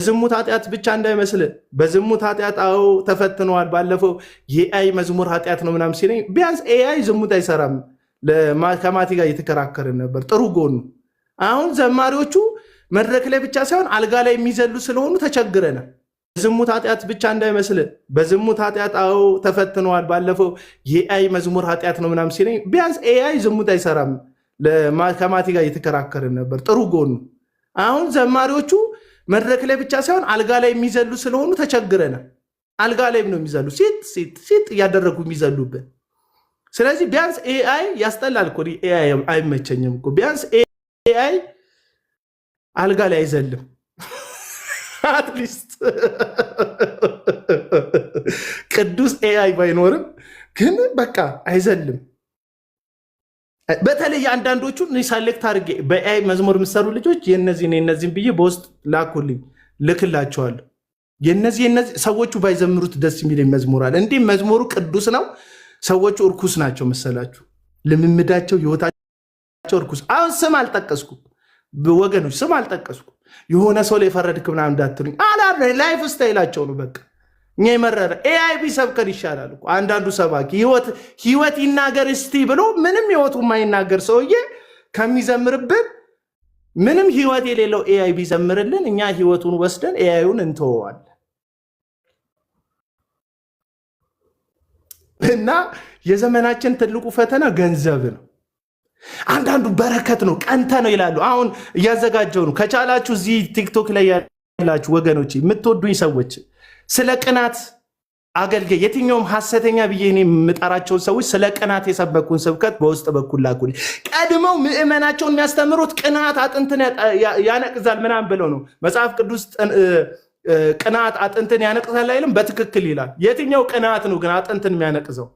ዝሙት ኃጢአት ብቻ እንዳይመስል በዝሙት ኃጢአት አው ተፈትነዋል። ባለፈው የኤአይ መዝሙር ኃጢአት ነው ምናምን ሲለኝ ቢያንስ ኤአይ ዝሙት አይሰራም ከማቲ ጋር እየተከራከርን ነበር። ጥሩ ጎኑ አሁን ዘማሪዎቹ መድረክ ላይ ብቻ ሳይሆን አልጋ ላይ የሚዘሉ ስለሆኑ ተቸግረናል። ዝሙት ኃጢአት ብቻ እንዳይመስል በዝሙት ኃጢአት አው ተፈትነዋል። ባለፈው የኤአይ መዝሙር ኃጢአት ነው ምናምን ሲለኝ ቢያንስ ኤአይ ዝሙት አይሰራም ከማቲ ጋር እየተከራከርን ነበር። ጥሩ ጎኑ አሁን ዘማሪዎቹ መድረክ ላይ ብቻ ሳይሆን አልጋ ላይ የሚዘሉ ስለሆኑ ተቸግረናል። አልጋ ላይ ነው የሚዘሉ ሲጥ እያደረጉ የሚዘሉብን። ስለዚህ ቢያንስ ኤአይ ያስጠላል እኮ ኤአይ አይመቸኝም እኮ ቢያንስ ኤአይ አልጋ ላይ አይዘልም። አትሊስት ቅዱስ ኤአይ ባይኖርም ግን በቃ አይዘልም። በተለይ አንዳንዶቹ ሳሌክት አድርጌ በኤአይ መዝሙር የምሰሩ ልጆች የነዚህን ብዬ በውስጥ ላኩልኝ ልክላቸዋለሁ። የነዚህ ሰዎቹ ባይዘምሩት ደስ የሚል መዝሙር አለ። እንዲህ መዝሙሩ ቅዱስ ነው፣ ሰዎቹ እርኩስ ናቸው መሰላችሁ። ልምምዳቸው ህይወታቸው እርኩስ። አሁን ስም አልጠቀስኩም ወገኖች፣ ስም አልጠቀስኩም። የሆነ ሰው ላይ የፈረድክ ምናምን እንዳትሉኝ። ላይፍ ስታይላቸው ነው በቃ እኛ የመረረ ኤአይ ቢሰብከን ይሻላል እኮ። አንዳንዱ ሰባኪ ህይወት ይናገር እስቲ ብሎ ምንም ህይወቱ የማይናገር ሰውዬ ከሚዘምርብን ምንም ህይወት የሌለው ኤአይ ቢዘምርልን እኛ ህይወቱን ወስደን ኤአይውን እንተወዋለን። እና የዘመናችን ትልቁ ፈተና ገንዘብ ነው። አንዳንዱ በረከት ነው ቀንተ ነው ይላሉ። አሁን እያዘጋጀው ነው። ከቻላችሁ እዚህ ቲክቶክ ላይ ያላችሁ ወገኖች የምትወዱኝ ሰዎች ስለ ቅናት አገልጋይ የትኛውም ሐሰተኛ ብዬ እኔ የምጠራቸውን ሰዎች ስለ ቅናት የሰበኩን ስብከት በውስጥ በኩል ላኩልኝ። ቀድመው ምዕመናቸውን የሚያስተምሩት ቅናት አጥንትን ያነቅዛል ምናምን ብለው ነው። መጽሐፍ ቅዱስ ቅናት አጥንትን ያነቅዛል አይልም? በትክክል ይላል። የትኛው ቅናት ነው ግን አጥንትን የሚያነቅዘው?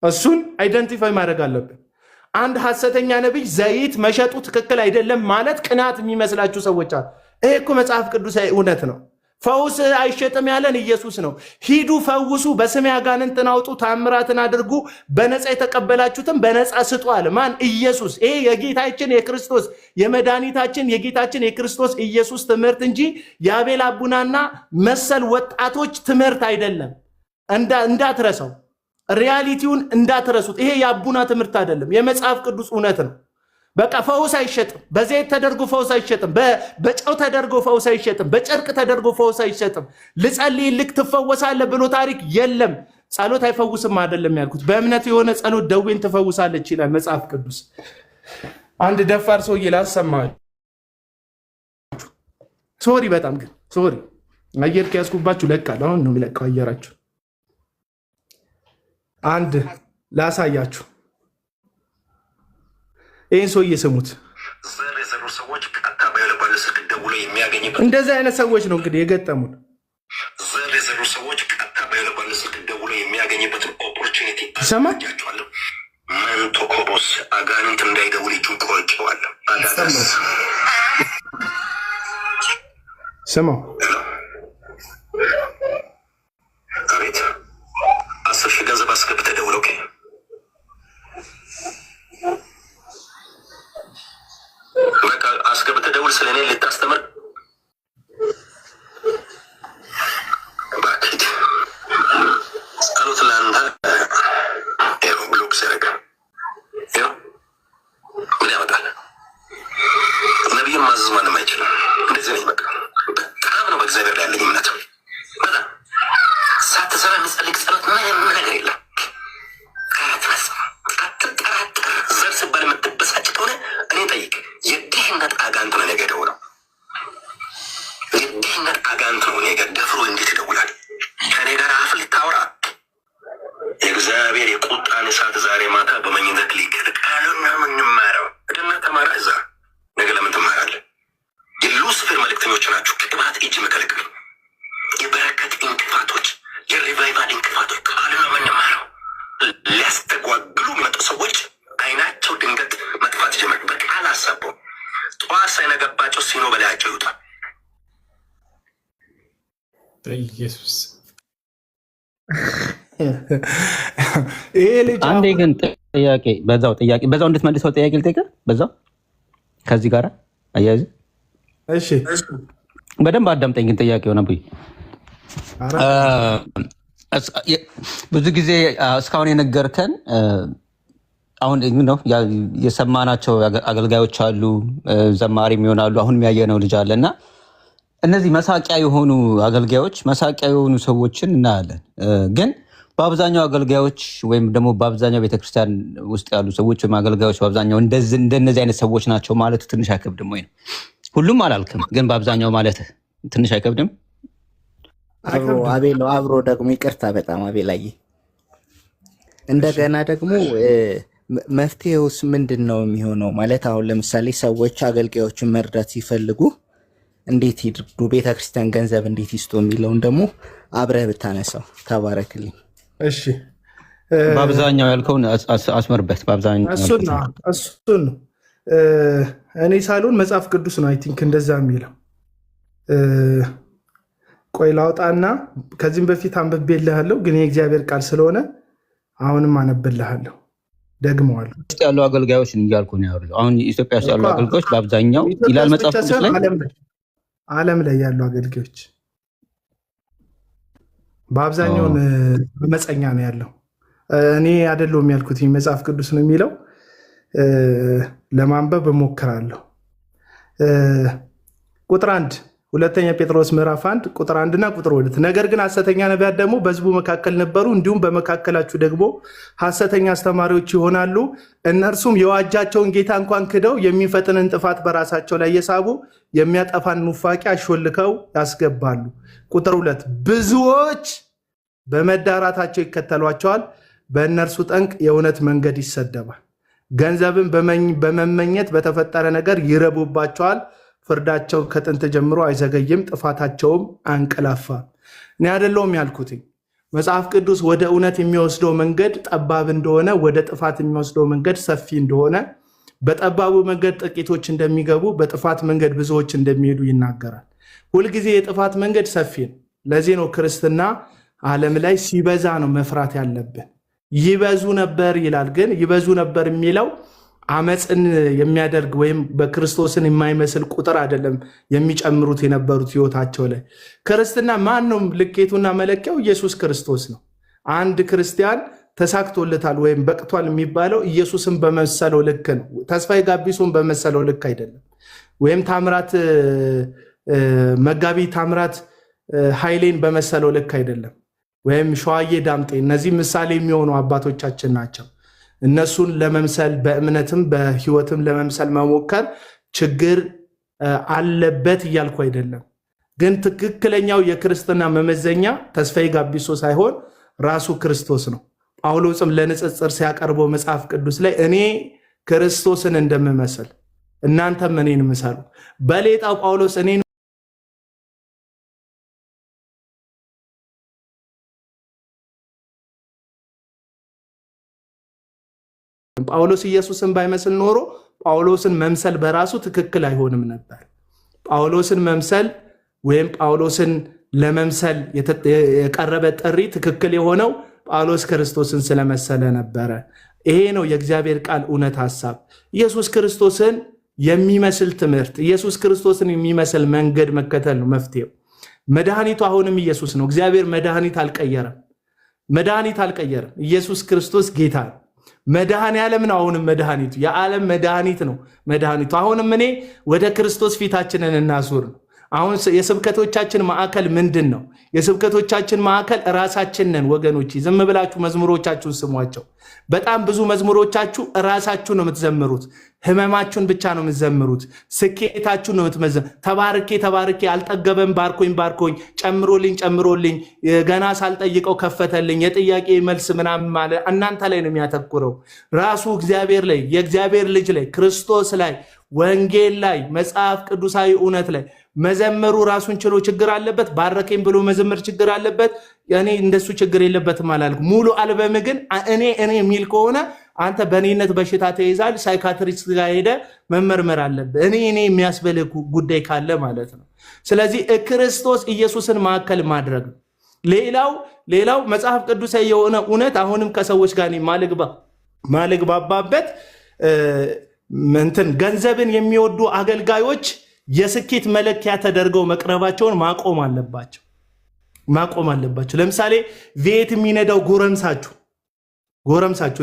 እሱን አይደንቲፋይ ማድረግ አለብን። አንድ ሐሰተኛ ነብይ ዘይት መሸጡ ትክክል አይደለም ማለት ቅናት የሚመስላችሁ ሰዎች አሉ። ይሄ እኮ መጽሐፍ ቅዱስ እውነት ነው። ፈውስ አይሸጥም ያለን ኢየሱስ ነው። ሂዱ ፈውሱ፣ በስሜ አጋንንትን አውጡ፣ ታምራትን አድርጉ፣ በነፃ የተቀበላችሁትን በነፃ ስጡ አለ። ማን? ኢየሱስ። ይሄ የጌታችን የክርስቶስ የመድኃኒታችን የጌታችን የክርስቶስ ኢየሱስ ትምህርት እንጂ የአቤል አቡናና መሰል ወጣቶች ትምህርት አይደለም። እንዳትረሳው፣ ሪያሊቲውን እንዳትረሱት። ይሄ የአቡና ትምህርት አይደለም፣ የመጽሐፍ ቅዱስ እውነት ነው። በቃ ፈውስ አይሸጥም። በዘይት ተደርጎ ፈውስ አይሸጥም። በጨው ተደርጎ ፈውስ አይሸጥም። በጨርቅ ተደርጎ ፈውስ አይሸጥም። ልጸልይ ልክ ትፈወሳለህ ብሎ ታሪክ የለም። ጸሎት አይፈውስም አይደለም ያልኩት። በእምነት የሆነ ጸሎት ደዌን ትፈውሳለች ይላል መጽሐፍ ቅዱስ። አንድ ደፋር ሰውዬ ላሰማችሁ። ሶሪ፣ በጣም ግን ሶሪ። አየር ከያዝኩባችሁ ለቃለሁ። አሁን ነው የሚለቀው አየራችሁ። አንድ ላሳያችሁ። ይህን ሰውዬ ስሙት። ዘር የዘሩ ሰዎች ቀጥታ በያለባለ ስልክ ደውለው የሚያገኝበት እንደዚህ አይነት ሰዎች ነው እንግዲህ የገጠሙን። ዘር የዘሩ ሰዎች ቀጥታ በያለባለ ስልክ ደውለው የሚያገኝበትን ኦፖርቹኒቲ ሰማጃቸዋለሁ። መንቶኮቦስ አጋንንት እንዳይደውል እጁን ቆርጬዋለሁ። ስማው። አቤት 10,000 ገንዘብ አስገብተህ ደውለው አስገብተህ ደውል። ስለኔ ልታስተምር ባክት ጸሎት ለአንተ ብሎክ ሲያደርግ ምን ያመጣል? ነቢይን ማዘዝ ማንም አይችልም። እንደዚህ ነኝ። በቃ በጣም ነው በእግዚአብሔር ላይ ያለኝ እምነት። ሳትሰራ የሚጸልቅ ጸሎት ምንም ነገር የለም። አትጠራጠር። ዘር ስባል የምትበሳጭ ከሆነ እኔ ጠይቅ። የድህነት አጋንንት ነው ነገ ደውለው። የድህነት አጋንንት ነው ነገ ደፍሮ እንዴት ይደውላል? ከኔ ጋር አፍ ልታወራ የእግዚአብሔር የቁጣን እሳት ዛሬ ማታ በመኝነት ሊገል ቃሉና ምንማረው እድና ተማራ እዛ ነገ ለምን ትማራለህ? የሉሲፌር መልእክተኞች ናችሁ። ቅባት እጅ መከልክል የበረከት እንቅፋቶች፣ የሪቫይቫል እንቅፋቶች ቃሉና ምንማረው ሊያስተጓግሉ መጡ ሰዎች አይናቸው ድንገት መጥፋት ጀመር። በቃል አሳበው ጠዋት ሳይነገባቸው ሲኖ በላያቸው ይውጣል። ኢየሱስ አንዴ ግን በዛው እንድትመልሰው ጥያቄ ልጠይቅህ። በዛው ከዚህ ጋር አያይዘህ እሺ። በደንብ አዳምጠኝ ግን ጥያቄ ሆነብኝ። ብዙ ጊዜ እስካሁን የነገርከን አሁን ነው የሰማናቸው አገልጋዮች አሉ፣ ዘማሪም ይሆናሉ፣ አሁን የሚያየነው ልጅ አለ እና እነዚህ መሳቂያ የሆኑ አገልጋዮች መሳቂያ የሆኑ ሰዎችን እናያለን። ግን በአብዛኛው አገልጋዮች ወይም ደግሞ በአብዛኛው ቤተክርስቲያን ውስጥ ያሉ ሰዎች ወይም አገልጋዮች በአብዛኛው እንደነዚህ አይነት ሰዎች ናቸው ማለት ትንሽ አይከብድም ወይ ነው? ሁሉም አላልክም፣ ግን በአብዛኛው ማለት ትንሽ አይከብድም? አቤል አብሮ ደግሞ ይቅርታ በጣም አቤላዬ፣ እንደገና ደግሞ መፍትሄውስ ምንድን ነው የሚሆነው? ማለት አሁን ለምሳሌ ሰዎች አገልጋዮችን መርዳት ሲፈልጉ እንዴት ይርዱ፣ ቤተክርስቲያን ገንዘብ እንዴት ይስጡ የሚለውን ደግሞ አብረህ ብታነሳው ተባረክልኝ። እሺ በአብዛኛው ያልከውን አስመርበት። በአብዛኛው እሱን ነው እኔ ሳልሆን መጽሐፍ ቅዱስ ነው አይ ቲንክ እንደዛ የሚለው። ቆይ ላውጣና ከዚህም በፊት አንብቤልሃለሁ፣ ግን የእግዚአብሔር ቃል ስለሆነ አሁንም አነብልሃለሁ። ደግመዋለሁ ውስጥ ያሉ አገልጋዮች እያልኩ ነው ያለው። አሁን ኢትዮጵያ ውስጥ ያሉ አገልጋዮች በአብዛኛው ይላል መጽሐፍ ቅዱስ ላይ ዓለም ላይ ያሉ አገልጋዮች በአብዛኛውን በመፀኛ ነው ያለው። እኔ አይደለሁም ያልኩት መጽሐፍ ቅዱስ ነው የሚለው። ለማንበብ እሞክራለሁ። ቁጥር 1 ሁለተኛ ጴጥሮስ ምዕራፍ 1 ቁጥር 1 እና ቁጥር 2 ነገር ግን ሐሰተኛ ነቢያት ደግሞ በሕዝቡ መካከል ነበሩ፣ እንዲሁም በመካከላችሁ ደግሞ ሐሰተኛ አስተማሪዎች ይሆናሉ። እነርሱም የዋጃቸውን ጌታ እንኳን ክደው የሚፈጥንን ጥፋት በራሳቸው ላይ እየሳቡ የሚያጠፋን ኑፋቄ አሾልከው ያስገባሉ። ቁጥር 2 ብዙዎች በመዳራታቸው ይከተሏቸዋል፣ በእነርሱ ጠንቅ የእውነት መንገድ ይሰደባል። ገንዘብን በመመኘት በተፈጠረ ነገር ይረቡባቸዋል። ፍርዳቸው ከጥንት ጀምሮ አይዘገይም፣ ጥፋታቸውም አንቀላፋ። እኔ አይደለሁም ያልኩትኝ። መጽሐፍ ቅዱስ ወደ እውነት የሚወስደው መንገድ ጠባብ እንደሆነ፣ ወደ ጥፋት የሚወስደው መንገድ ሰፊ እንደሆነ፣ በጠባቡ መንገድ ጥቂቶች እንደሚገቡ፣ በጥፋት መንገድ ብዙዎች እንደሚሄዱ ይናገራል። ሁልጊዜ የጥፋት መንገድ ሰፊ ነው። ለዚህ ነው ክርስትና ዓለም ላይ ሲበዛ ነው መፍራት ያለብን። ይበዙ ነበር ይላል። ግን ይበዙ ነበር የሚለው አመፅን የሚያደርግ ወይም በክርስቶስን የማይመስል ቁጥር አይደለም የሚጨምሩት የነበሩት ህይወታቸው ላይ። ክርስትና ማንም ልኬቱና መለኪያው ኢየሱስ ክርስቶስ ነው። አንድ ክርስቲያን ተሳክቶለታል ወይም በቅቷል የሚባለው ኢየሱስን በመሰለው ልክ ነው። ተስፋዬ ጋቢሶን በመሰለው ልክ አይደለም። ወይም ታምራት መጋቢ ታምራት ኃይሌን በመሰለው ልክ አይደለም። ወይም ሸዋዬ ዳምጤ፣ እነዚህ ምሳሌ የሚሆኑ አባቶቻችን ናቸው። እነሱን ለመምሰል በእምነትም በህይወትም ለመምሰል መሞከር ችግር አለበት እያልኩ አይደለም። ግን ትክክለኛው የክርስትና መመዘኛ ተስፋዬ ጋቢሶ ሳይሆን ራሱ ክርስቶስ ነው። ጳውሎስም ለንጽጽር ሲያቀርበው መጽሐፍ ቅዱስ ላይ እኔ ክርስቶስን እንደምመስል እናንተም እኔን ምሰሉ። በሌጣው ጳውሎስ እኔን ጳውሎስ ኢየሱስን ባይመስል ኖሮ ጳውሎስን መምሰል በራሱ ትክክል አይሆንም ነበር። ጳውሎስን መምሰል ወይም ጳውሎስን ለመምሰል የቀረበ ጥሪ ትክክል የሆነው ጳውሎስ ክርስቶስን ስለመሰለ ነበረ። ይሄ ነው የእግዚአብሔር ቃል እውነት ሐሳብ። ኢየሱስ ክርስቶስን የሚመስል ትምህርት፣ ኢየሱስ ክርስቶስን የሚመስል መንገድ መከተል ነው መፍትሄው። መድኃኒቱ አሁንም ኢየሱስ ነው። እግዚአብሔር መድኃኒት አልቀየረም። ኢየሱስ ክርስቶስ ጌታ ነው። መድኃኔ ዓለም ነው። አሁንም መድኃኒቱ የዓለም መድኃኒት ነው። መድኃኒቱ አሁንም እኔ ወደ ክርስቶስ ፊታችንን እናዙር ነው። አሁን የስብከቶቻችን ማዕከል ምንድን ነው? የስብከቶቻችን ማዕከል ራሳችን ነን ወገኖች። ዝም ብላችሁ መዝሙሮቻችሁን ስሟቸው። በጣም ብዙ መዝሙሮቻችሁ ራሳችሁ ነው የምትዘምሩት። ህመማችሁን ብቻ ነው የምትዘምሩት። ስኬታችሁን ነው የምትመዘምሩት። ተባርኬ አልጠገበም፣ ባርኮኝ፣ ጨምሮልኝ፣ ገና ሳልጠይቀው ከፈተልኝ፣ የጥያቄ መልስ ምናምን ማለት እናንተ ላይ ነው የሚያተኩረው። ራሱ እግዚአብሔር ላይ፣ የእግዚአብሔር ልጅ ላይ፣ ክርስቶስ ላይ፣ ወንጌል ላይ፣ መጽሐፍ ቅዱሳዊ እውነት ላይ መዘመሩ ራሱን ችሎ ችግር አለበት። ባረከኝ ብሎ መዘመር ችግር አለበት። እኔ እንደሱ ችግር የለበትም አላልኩም። ሙሉ አልበም ግን እኔ የሚል ከሆነ አንተ በእኔነት በሽታ ተይዛል። ሳይካትሪስት ጋር ሄደ መመርመር አለብህ። እኔ የሚያስበልህ ጉዳይ ካለ ማለት ነው። ስለዚህ ክርስቶስ ኢየሱስን ማዕከል ማድረግ ነው። ሌላው መጽሐፍ ቅዱስ የሆነ እውነት አሁንም ከሰዎች ጋር ማልግባባበት ገንዘብን የሚወዱ አገልጋዮች የስኬት መለኪያ ተደርገው መቅረባቸውን ማቆም አለባቸው። ለምሳሌ ቪኤት የሚነዳው ጎረምሳችሁ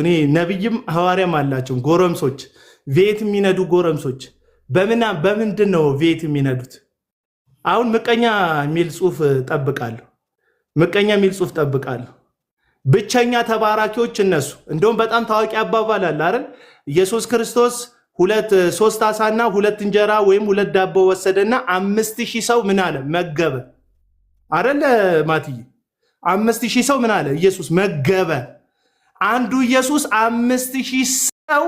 እኔ ነብይም ሐዋርያም አላቸው ጎረምሶች ቪኤት የሚነዱ ጎረምሶች በምንድን ነው ቪኤት የሚነዱት? አሁን ምቀኛ የሚል ጽሑፍ ጠብቃለሁ። ብቸኛ ተባራኪዎች እነሱ። እንደውም በጣም ታዋቂ አባባል አለ አይደል? ኢየሱስ ክርስቶስ 3 ዓሣና 2 እንጀራ ወይም 2 ዳቦ ወሰደና 5000 ሰው ምን አለ? መገበ አይደል ማትዬ? 5000 ሰው ምን አለ? ኢየሱስ መገበ። አንዱ ኢየሱስ 5000 ሰው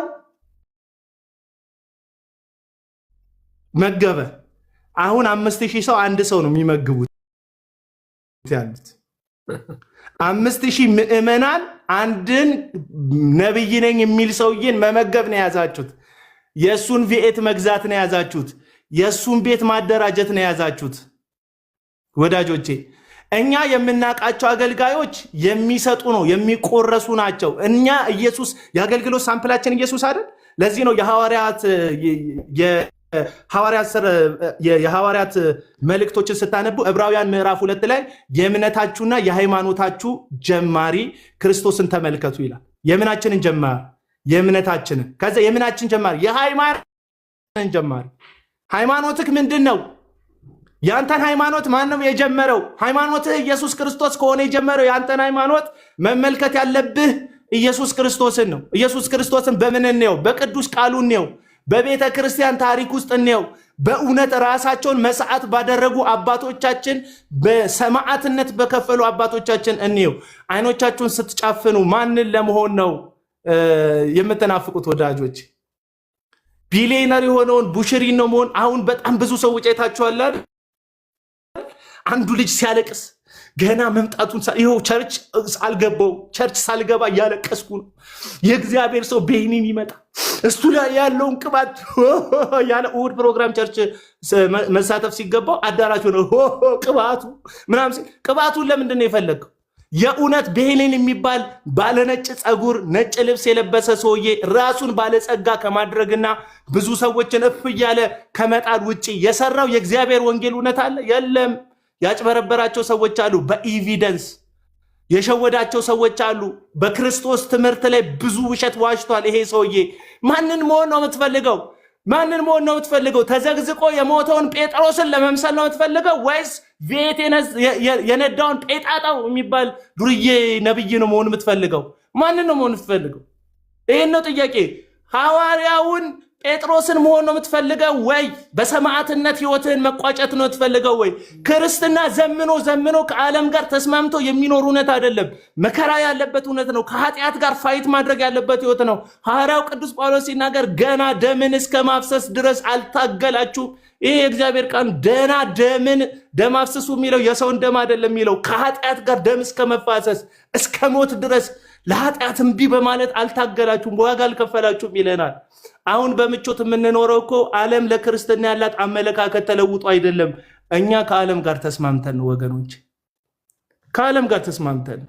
መገበ። አሁን 5000 ሰው አንድ ሰው ነው የሚመግቡት ያሉት። 5000 ምዕመናን አንድን ነብይ ነኝ የሚል ሰውዬን መመገብ ነው የያዛችሁት። የሱን ቪኤት መግዛት ነው የያዛችሁት። የሱን ቤት ማደራጀት ነው የያዛችሁት። ወዳጆቼ እኛ የምናውቃቸው አገልጋዮች የሚሰጡ ነው የሚቆረሱ ናቸው። እኛ ኢየሱስ የአገልግሎት ሳምፕላችን ኢየሱስ አይደል? ለዚህ ነው የሐዋርያት መልእክቶችን ስታነቡ ዕብራውያን ምዕራፍ 2 ላይ የእምነታችሁና የሃይማኖታችሁ ጀማሪ ክርስቶስን ተመልከቱ ይላል። የምናችንን ጀማሪ የእምነታችንን ከዛ የምናችን ጀማሪ የሃይማኖትን ጀማሪ። ሃይማኖትክ ምንድን ነው? ያንተን ሃይማኖት ማን ነው የጀመረው? ሃይማኖትህ ኢየሱስ ክርስቶስ ከሆነ የጀመረው ያንተን ሃይማኖት መመልከት ያለብህ ኢየሱስ ክርስቶስን ነው። ኢየሱስ ክርስቶስን በምን እንየው? በቅዱስ ቃሉ እንየው። በቤተ ክርስቲያን ታሪክ ውስጥ እንየው። በእውነት ራሳቸውን መስዋዕት ባደረጉ አባቶቻችን፣ በሰማዕትነት በከፈሉ አባቶቻችን እንየው። አይኖቻችሁን ስትጫፍኑ ማንን ለመሆን ነው የምትናፍቁት? ወዳጆች ቢሊየነር የሆነውን ቡሽሪን ነው መሆን። አሁን በጣም ብዙ ሰዎች አይታችኋል። አንዱ ልጅ ሲያለቅስ ገና መምጣቱን ይኸው ቸርች ሳልገባ እያለቀስኩ ነው። የእግዚአብሔር ሰው ቤኒን ይመጣ እሱ ላይ ያለውን ቅባት ያለ እሑድ ፕሮግራም ቸርች መሳተፍ ሲገባው አዳራሽ ሆነ ቅባቱ ምናምን ሲል ቅባቱን ለምንድን ነው የፈለገው? የእውነት ቤኒን የሚባል ባለነጭ ፀጉር ነጭ ልብስ የለበሰ ሰውዬ ራሱን ባለጸጋ ከማድረግና ብዙ ሰዎችን እፍ እያለ ከመጣል ውጪ የሰራው የእግዚአብሔር ወንጌል እውነት አለ? የለም። ያጭበረበራቸው ሰዎች አሉ። በኤቪደንስ የሸወዳቸው ሰዎች አሉ። በክርስቶስ ትምህርት ላይ ብዙ ውሸት ዋሽቷል ይሄ ሰውዬ። ማንን መሆን ነው የምትፈልገው? ተዘግዝቆ የሞተውን ጴጥሮስን ለመምሰል ነው የምትፈልገው? ወይስ ቪኤት የነዳውን ጴጣጣው የሚባል ዱርዬ ነብይ ነው መሆን የምትፈልገው? ማንን ነው መሆን የምትፈልገው? ይሄን ነው ጥያቄ። ሐዋርያውን ጴጥሮስን መሆን ነው የምትፈልገው ወይ በሰማዕትነት ህይወትህን መቋጨት ነው የምትፈልገው? ወይ ክርስትና ዘምኖ ከዓለም ጋር ተስማምቶ የሚኖር እውነት አይደለም። መከራ ያለበት እውነት ነው። ከኃጢአት ጋር ፋይት ማድረግ ያለበት ህይወት ነው። ሐዋርያው ቅዱስ ጳውሎስ ሲናገር ገና ደምን እስከ ማፍሰስ ድረስ አልታገላችሁ። ይሄ የእግዚአብሔር ቃል ደም አፍስሱ የሚለው የሰውን ደም አይደለም የሚለው። ከኃጢአት ጋር ደም እስከ መፋሰስ እስከ ሞት ድረስ ለኃጢአት እምቢ በማለት አልታገላችሁም፣ ዋጋ አልከፈላችሁም ይለናል። አሁን በምቾት የምንኖረው እኮ ዓለም ለክርስትና ያላት አመለካከት ተለውጦ አይደለም። እኛ ከዓለም ጋር ተስማምተን ነው ወገኖች፣ ከዓለም ጋር ተስማምተን።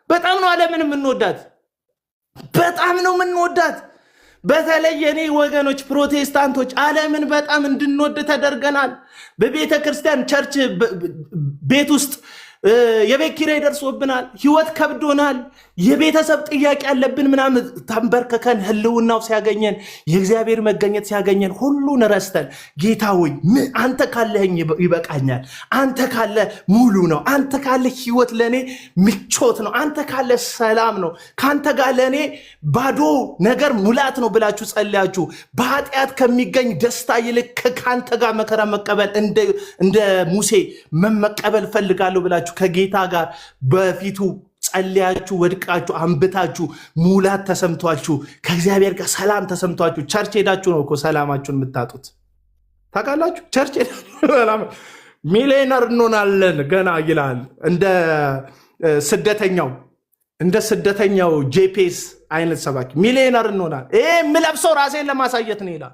በጣም ነው ዓለምን የምንወዳት፣ በጣም ነው የምንወዳት። በተለይ የኔ ወገኖች ፕሮቴስታንቶች ዓለምን በጣም እንድንወድ ተደርገናል። በቤተ ክርስቲያን ቸርች ቤት ውስጥ የቤት ኪራይ ደርሶብናል፣ ህይወት ከብዶናል፣ የቤተሰብ ጥያቄ ያለብን ምናምን ተንበርከከን ህልውናው ሲያገኘን የእግዚአብሔር መገኘት ሲያገኘን ሁሉን ረስተን ጌታ ሆይ አንተ ካለህኝ ይበቃኛል፣ አንተ ካለ ሙሉ ነው፣ አንተ ካለ ህይወት ለኔ ምቾት ነው፣ አንተ ካለ ሰላም ነው፣ ካንተ ጋር ለኔ ባዶ ነገር ሙላት ነው ብላችሁ ጸልያችሁ በኃጢአት ከሚገኝ ደስታ ይልቅ ካንተ ጋር መከራ መቀበል እንደ ሙሴ መቀበል ፈልጋለሁ ብላችሁ ከጌታ ጋር በፊቱ ጸልያችሁ ወድቃችሁ አንብታችሁ ሙላት ተሰምቷችሁ ከእግዚአብሔር ጋር ሰላም ተሰምቷችሁ ቸርች ሄዳችሁ ነው እኮ ሰላማችሁን የምታጡት። ታውቃላችሁ? ቸርች ሄዳችሁ ሚሊዮነር እንሆናለን ገና ይላል። እንደ ስደተኛው ጄፔስ አይነት ሰባኪ ሚሊዮነር እንሆናለን። ይሄ የምለብሰው ራሴን ለማሳየት ነው ይላል።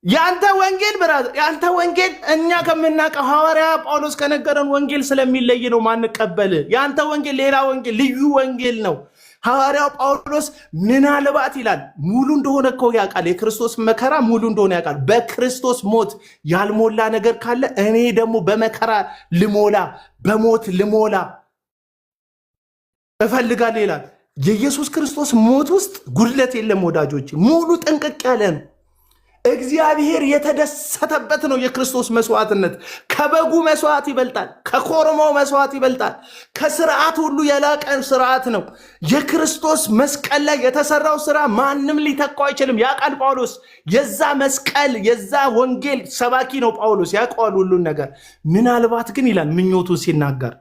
ያንተ ወንጌል ብራዘር፣ ያንተ ወንጌል እኛ ከምናውቀው ሐዋርያ ጳውሎስ ከነገረን ወንጌል ስለሚለይ ነው ማንቀበል። ያንተ ወንጌል ሌላ ወንጌል፣ ልዩ ወንጌል ነው። ሐዋርያው ጳውሎስ ምናልባት ይላል ሙሉ እንደሆነ እኮ ያውቃል። የክርስቶስ መከራ ሙሉ እንደሆነ ያውቃል። በክርስቶስ ሞት ያልሞላ ነገር ካለ እኔ ደግሞ በመከራ ልሞላ፣ በሞት ልሞላ እፈልጋለሁ ይላል። የኢየሱስ ክርስቶስ ሞት ውስጥ ጉድለት የለም ወዳጆች፣ ሙሉ ጥንቅቅ ያለ ነው። እግዚአብሔር የተደሰተበት ነው። የክርስቶስ መስዋዕትነት ከበጉ መስዋዕት ይበልጣል፣ ከኮርማው መስዋዕት ይበልጣል። ከስርዓት ሁሉ የላቀ ስርዓት ነው። የክርስቶስ መስቀል ላይ የተሰራው ስራ ማንም ሊተካው አይችልም። ያውቃል ጳውሎስ። የዛ መስቀል የዛ ወንጌል ሰባኪ ነው ጳውሎስ፣ ያውቀዋል ሁሉን ነገር። ምናልባት ግን ይላል ምኞቱን ሲናገር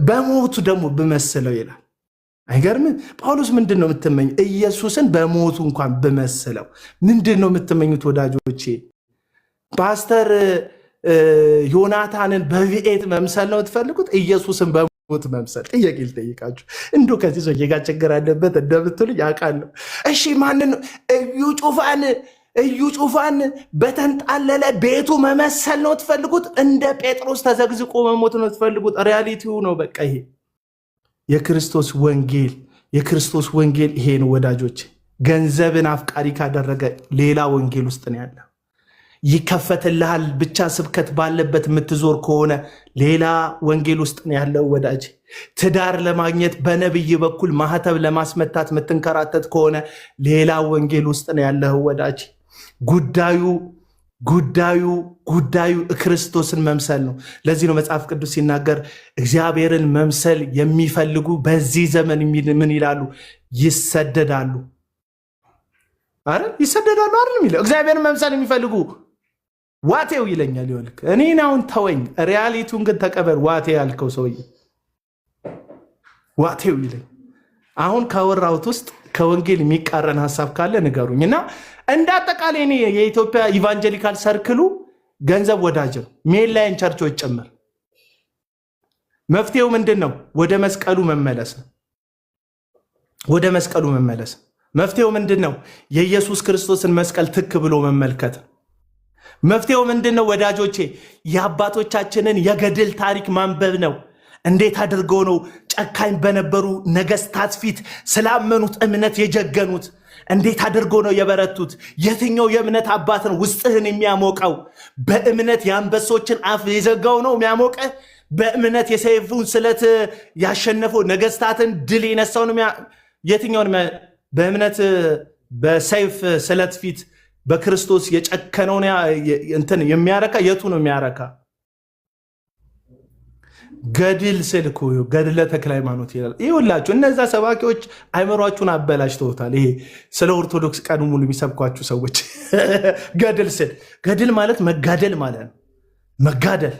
በሞቱ ደግሞ ብመስለው ይላል። አይገርምም? ጳውሎስ ምንድን ነው የምትመኝ? ኢየሱስን በሞቱ እንኳን ብመስለው ምንድን ነው የምትመኙት ወዳጆቼ? ፓስተር ዮናታንን በቪኤት መምሰል ነው የምትፈልጉት? ኢየሱስን በሞት መምሰል? ጥያቄ ልጠይቃችሁ። እንዶ ከዚህ ሰው ጋር ችግር አለበት እንደምትሉ ያውቃለሁ። እሺ ማንን ነው? እዩ ጩፋን በተንጣለለ ቤቱ መመሰል ነው የምትፈልጉት? እንደ ጴጥሮስ ተዘግዝቆ መሞት ነው የምትፈልጉት? ሪያሊቲው ነው በቃ ይሄ። የክርስቶስ ወንጌል ይሄ ነው ወዳጆች። ገንዘብን አፍቃሪ ካደረገ ሌላ ወንጌል ውስጥ ነው ያለው። ይከፈትልሃል ብቻ ስብከት ባለበት የምትዞር ከሆነ ሌላ ወንጌል ውስጥ ነው ያለው ወዳጅ። ትዳር ለማግኘት በነብይ በኩል ማህተብ ለማስመታት የምትንከራተት ከሆነ ሌላ ወንጌል ውስጥ ነው ያለው ወዳጅ። ጉዳዩ ክርስቶስን መምሰል ነው። ለዚህ ነው መጽሐፍ ቅዱስ ሲናገር እግዚአብሔርን መምሰል የሚፈልጉ በዚህ ዘመን ምን ይላሉ? ይሰደዳሉ። ይሰደዳሉ አይደል የሚለው። እግዚአብሔርን መምሰል የሚፈልጉ ዋቴው ይለኛል። ይወልክ እኔን አሁን ተወኝ፣ ሪያሊቲውን ግን ተቀበል። ዋቴ ያልከው ሰውዬ ዋቴው ይለኝ። አሁን ካወራሁት ውስጥ ከወንጌል የሚቃረን ሀሳብ ካለ ንገሩኝ። እና እንደ አጠቃላይ እኔ የኢትዮጵያ ኢቫንጀሊካል ሰርክሉ ገንዘብ ወዳጅ ነው፣ ሜንላይን ቸርቾች ጭምር። መፍትሄው ምንድን ነው? ወደ መስቀሉ መመለስ ነው። ወደ መስቀሉ መመለስ። መፍትሄው ምንድን ነው? የኢየሱስ ክርስቶስን መስቀል ትክ ብሎ መመልከት። መፍትሄው ምንድን ነው ወዳጆቼ? የአባቶቻችንን የገድል ታሪክ ማንበብ ነው። እንዴት አድርገው ነው ጨካኝ በነበሩ ነገስታት ፊት ስላመኑት እምነት የጀገኑት? እንዴት አድርገው ነው የበረቱት? የትኛው የእምነት አባት ነው ውስጥህን የሚያሞቀው? በእምነት የአንበሶችን አፍ የዘጋው ነው የሚያሞቀህ? በእምነት የሰይፉን ስለት ያሸነፈው ነገስታትን ድል የነሳው ነው? የትኛውን በእምነት በሰይፍ ስለት ፊት በክርስቶስ የጨከነውን እንትን የሚያረካ የቱ ነው የሚያረካ? ገድል ስልኩ ገድለ ተክለ ሃይማኖት ይላል። ይኸውላችሁ እነዛ ሰባኪዎች አይምሯችሁን አበላሽተውታል። ይሄ ስለ ኦርቶዶክስ ቀኑ ሙሉ የሚሰብኳችሁ ሰዎች ገድል ማለት መጋደል ማለት ነው። መጋደል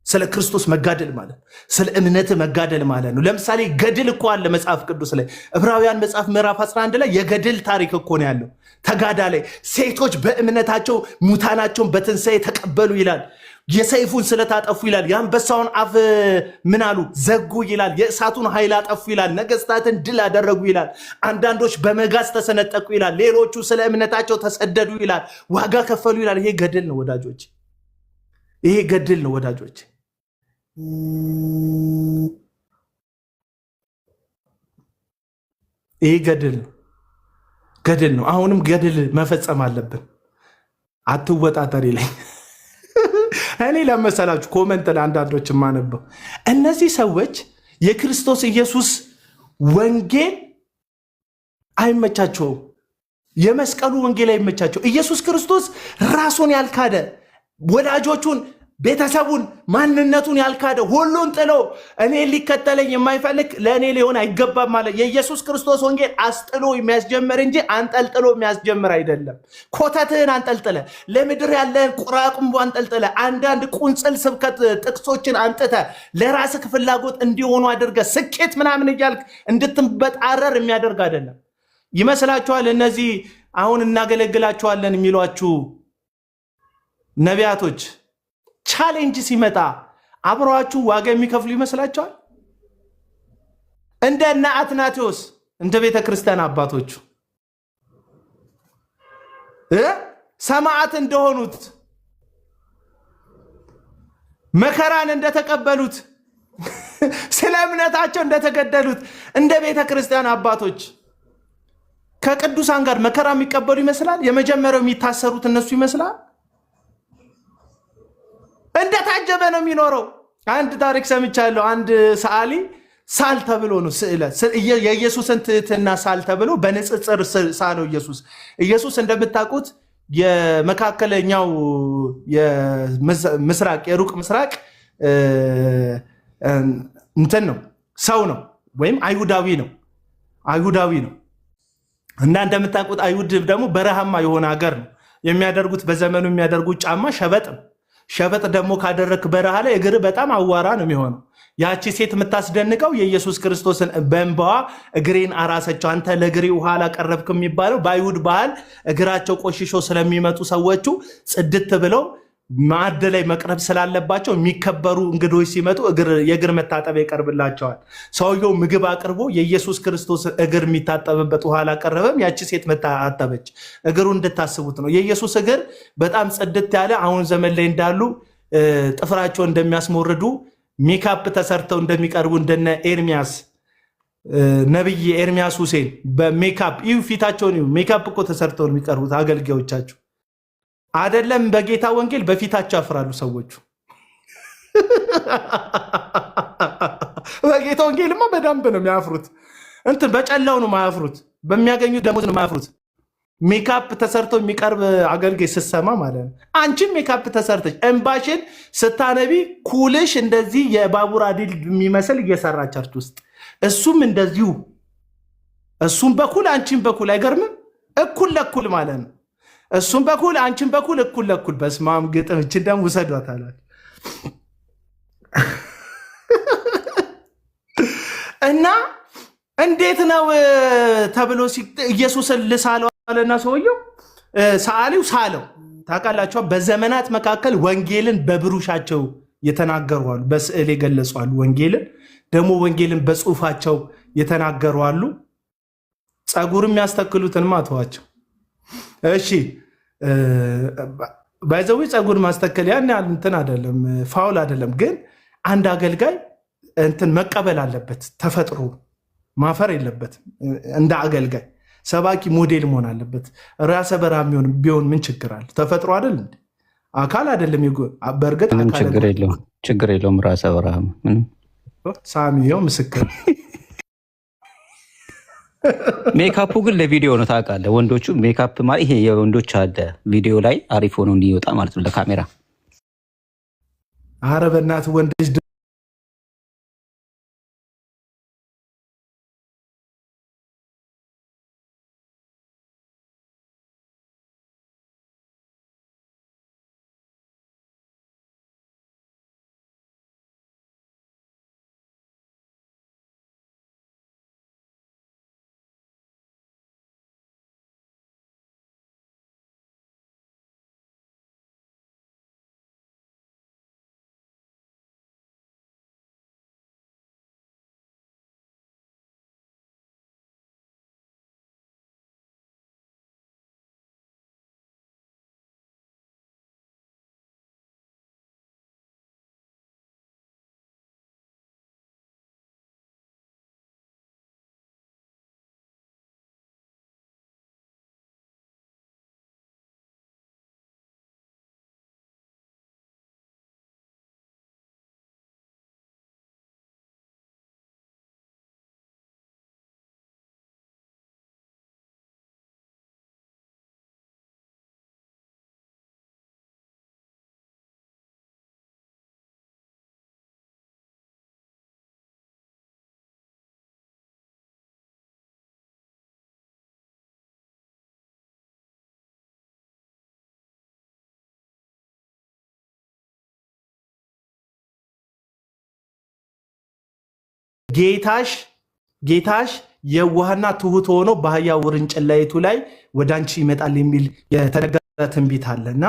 ስለ ክርስቶስ መጋደል ማለት ነው። ስለ እምነት መጋደል ማለት ነው። ለምሳሌ ገድል እኮ አለ መጽሐፍ ቅዱስ ላይ ዕብራውያን መጽሐፍ ምዕራፍ 11 ላይ የገድል ታሪክ እኮ ነው ያለው። ተጋዳ ላይ ሴቶች በእምነታቸው ሙታናቸውን በትንሣኤ ተቀበሉ ይላል። የሰይፉን ስለታጠፉ ይላል። የአንበሳውን አፍ ምን አሉ? ዘጉ ይላል። የእሳቱን ኃይል አጠፉ ይላል። ነገስታትን ድል አደረጉ ይላል። አንዳንዶች በመጋዝ ተሰነጠቁ ይላል። ሌሎቹ ስለ እምነታቸው ተሰደዱ ይላል። ዋጋ ከፈሉ ይላል። ይሄ ገድል ነው ወዳጆች። ይሄ ገድል ነው ወዳጆች። ይሄ ገድል ነው። አሁንም ገድል መፈጸም አለብን። አትወጣጠር ይለኝ እኔ ለመሰላችሁ ኮመንት ለአንዳንዶች የማነበው እነዚህ ሰዎች የክርስቶስ ኢየሱስ ወንጌል አይመቻቸውም። የመስቀሉ ወንጌል አይመቻቸው። ኢየሱስ ክርስቶስ ራሱን ያልካደ ወዳጆቹን፣ ቤተሰቡን፣ ማንነቱን ያልካደ ሁሉን ጥሎ እኔ ሊከተለኝ የማይፈልግ ለእኔ ሊሆን አይገባም ማለት የኢየሱስ ክርስቶስ ወንጌል አስጥሎ የሚያስጀምር እንጂ አንጠልጥሎ የሚያስጀምር አይደለም። ኮተትህን አንጠልጥለ፣ ለምድር ያለን ቁራቁምቦ አንጠልጥለ፣ አንዳንድ ቁንጽል ስብከት ጥቅሶችን አንጥተ ለራስህ ፍላጎት እንዲሆኑ አድርገ ስኬት ምናምን እያልክ እንድትበጣረር የሚያደርግ አይደለም። ይመስላችኋል? እነዚህ አሁን እናገለግላችኋለን የሚሏችሁ ነቢያቶች ቻሌንጅ ሲመጣ አብረዋችሁ ዋጋ የሚከፍሉ ይመስላችኋል? እንደ እነ አትናቴዎስ እንደ ቤተ ክርስቲያን አባቶቹ ሰማዕት እንደሆኑት መከራን እንደተቀበሉት ስለ እምነታቸው እንደተገደሉት እንደ ቤተ ክርስቲያን አባቶች ከቅዱሳን ጋር መከራ የሚቀበሉ ይመስላል። የመጀመሪያው የሚታሰሩት እነሱ ይመስላል። እንደታጀበ ነው የሚኖረው። አንድ ታሪክ ሰምቻለሁ። አንድ ሰዓሊ ሳል ተብሎ ነው የኢየሱስን ትህትና ሳል ተብሎ በንጽጽር ሳለው ኢየሱስ እንደምታውቁት የመካከለኛው የምስራቅ የሩቅ ምስራቅ እንትን ነው ሰው ነው ወይም አይሁዳዊ ነው እና እንደምታውቁት አይሁድ ደግሞ በረሃማ የሆነ ሀገር ነው የሚያደርጉት። በዘመኑ የሚያደርጉት ጫማ ሸበጥ ደግሞ ካደረክ በረሃ ላይ እግር በጣም አዋራ ነው የሚሆነው። ያቺ ሴት የምታስደንቀው የኢየሱስ ክርስቶስን በእንባዋ እግሬን አራሰቸው። አንተ ለእግሬ ውሃ አላቀረብክ የሚባለው በአይሁድ ባህል እግራቸው ቆሽሾ ስለሚመጡ ሰዎቹ ጽድት ብለው ማዕድ ላይ መቅረብ ስላለባቸው የሚከበሩ እንግዶች ሲመጡ የእግር መታጠቢያ ይቀርብላቸዋል። ሰውየው ምግብ አቅርቦ የኢየሱስ ክርስቶስ እግር የሚታጠብበት ውሃ አላቀረበም። ያቺ ሴት መታጠበች። እግሩ እንድታስቡት ነው። የኢየሱስ እግር በጣም ጽድት ያለ አሁን ዘመን ላይ እንዳሉ ጥፍራቸውን እንደሚያስሞርዱ ሜካፕ ተሰርተው እንደሚቀርቡ እንደነ ኤርሚያስ ነብይ ኤርሚያስ ሁሴን በሜካፕ ፊታቸውን ሜካፕ እኮ ተሰርተው የሚቀርቡት አገልጋዮቻቸው አይደለም። በጌታ ወንጌል በፊታቸው ያፍራሉ ሰዎቹ። በጌታ ወንጌልማ በደንብ ነው የሚያፍሩት። በጨላው ነው ማያፍሩት፣ በሚያገኙት ደሞዝ ነው ማያፍሩት። ሜካፕ ተሰርቶ የሚቀርብ አገልጋይ ስትሰማ ማለት ነው። አንቺም ሜካፕ ተሰርተሽ እንባሽን ስታነቢ ኩልሽ እንደዚህ የባቡር ሀዲድ የሚመስል እየሰራ ቸርች ውስጥ እሱም እንደዚሁ እሱም በኩል አንቺም በኩል አይገርምም? እኩል ለኩል ማለት ነው። እሱም በኩል አንቺም በኩል እኩል ለኩል። በስማም ግጥም እችን ደግሞ ውሰዷት አላል እና እንዴት ነው ተብሎ ኢየሱስን ልሳለው አለና ሰውየው ሰዓሊው ሳለው ታውቃላችሁ። በዘመናት መካከል ወንጌልን በብሩሻቸው የተናገሩ አሉ፣ በስዕል የገለጹ አሉ። ወንጌልን በጽሁፋቸው የተናገሩ አሉ። ጸጉርም ያስተክሉትን ማተዋቸው። እሺ ባይዘዊ ጸጉር ማስተከል ያን ያህል እንትን አይደለም፣ ፋውል አይደለም። ግን አንድ አገልጋይ እንትን መቀበል አለበት። ተፈጥሮ ማፈር የለበትም። እንደ አገልጋይ ሰባኪ ሞዴል መሆን አለበት። ራሰ በራ ቢሆን ምን ችግር አለ? ተፈጥሮ አይደል እንዴ? አካል አይደለም? በእርግጥ ችግር የለውም። ራሰ በራ ምንም ሳሚው ምስክር። ሜካፑ ግን ለቪዲዮ ነው ታውቃለህ። ወንዶቹ ሜካፕ ማለት ይሄ የወንዶች አለ ቪዲዮ ላይ አሪፍ ሆኖ እንዲወጣ ማለት ነው ለካሜራ። ኧረ በእናትህ ወንድ ልጅ ጌታሽ የዋህና ትሁት ሆኖ በአህያ ውርንጭላይቱ ላይ ወደ አንቺ ይመጣል የሚል የተነገረ ትንቢት አለ እና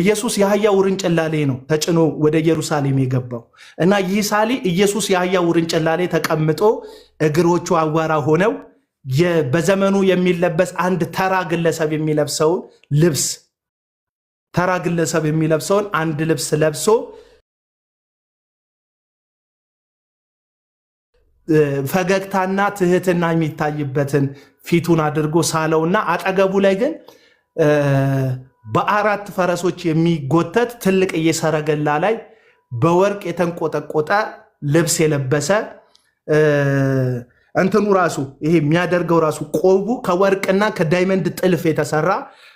ኢየሱስ የአህያ ውርንጭላ ላይ ነው ተጭኖ ወደ ኢየሩሳሌም የገባው እና ይህ ሳሊ ኢየሱስ የአህያ ውርንጭላ ላይ ተቀምጦ እግሮቹ አዋራ ሆነው በዘመኑ የሚለበስ አንድ ተራ ግለሰብ የሚለብሰውን አንድ ልብስ ለብሶ ፈገግታና ትህትና የሚታይበትን ፊቱን አድርጎ ሳለውና አጠገቡ ላይ ግን በአራት ፈረሶች የሚጎተት ትልቅ ሰረገላ ላይ በወርቅ የተንቆጠቆጠ ልብስ የለበሰ እንትኑ ራሱ ይሄ የሚያደርገው ራሱ ቆቡ ከወርቅና ከዳይመንድ ጥልፍ የተሰራ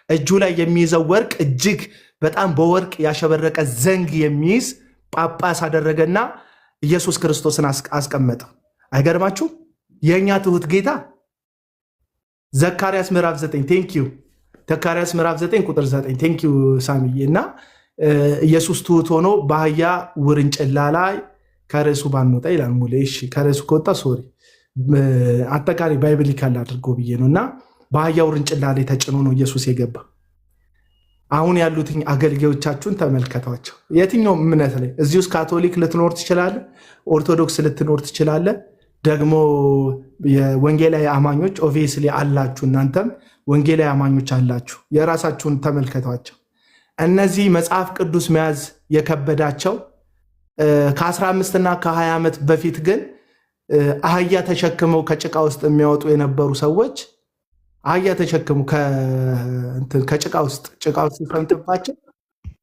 እጁ ላይ የሚይዘው ወርቅ እጅግ በጣም በወርቅ ያሸበረቀ ዘንግ የሚይዝ ጳጳስ አደረገና ኢየሱስ ክርስቶስን አስቀመጠ። አይገርማችሁ? የእኛ ትሁት ጌታ ዘካርያስ ምዕራፍ 9 ቴንክ ዩ ዘካርያስ ምዕራፍ 9 ቁጥር 9 ቴንክ ዩ ሳሚዬ። እና ኢየሱስ ትሁት ሆኖ በአህያ ውርንጭላ ላይ ከርዕሱ ባንወጣ ይላል ሙሌ። እሺ ከርዕሱ ከወጣ ሶሪ አጠቃላይ ባይብሊካል አድርጎ ብዬ ነው። እና በአህያ ውርንጭላ ላይ ተጭኖ ነው ኢየሱስ የገባ። አሁን ያሉትን አገልጋዮቻችሁን ተመልከቷቸው። የትኛውም እምነት ላይ እዚህ ውስጥ ካቶሊክ ልትኖር ትችላለህ፣ ኦርቶዶክስ ልትኖር ትችላለህ። ደግሞ የወንጌላዊ አማኞች ኦብቪየስሊ አላችሁ፣ እናንተም ወንጌላዊ አማኞች አላችሁ። የራሳችሁን ተመልከቷቸው። እነዚህ መጽሐፍ ቅዱስ መያዝ የከበዳቸው ከ15 እና ከ20 ዓመት በፊት ግን አህያ ተሸክመው ከጭቃ ውስጥ የሚያወጡ የነበሩ ሰዎች አህያ ተሸክመው ከጭቃ ውስጥ ሲፈንጥባቸው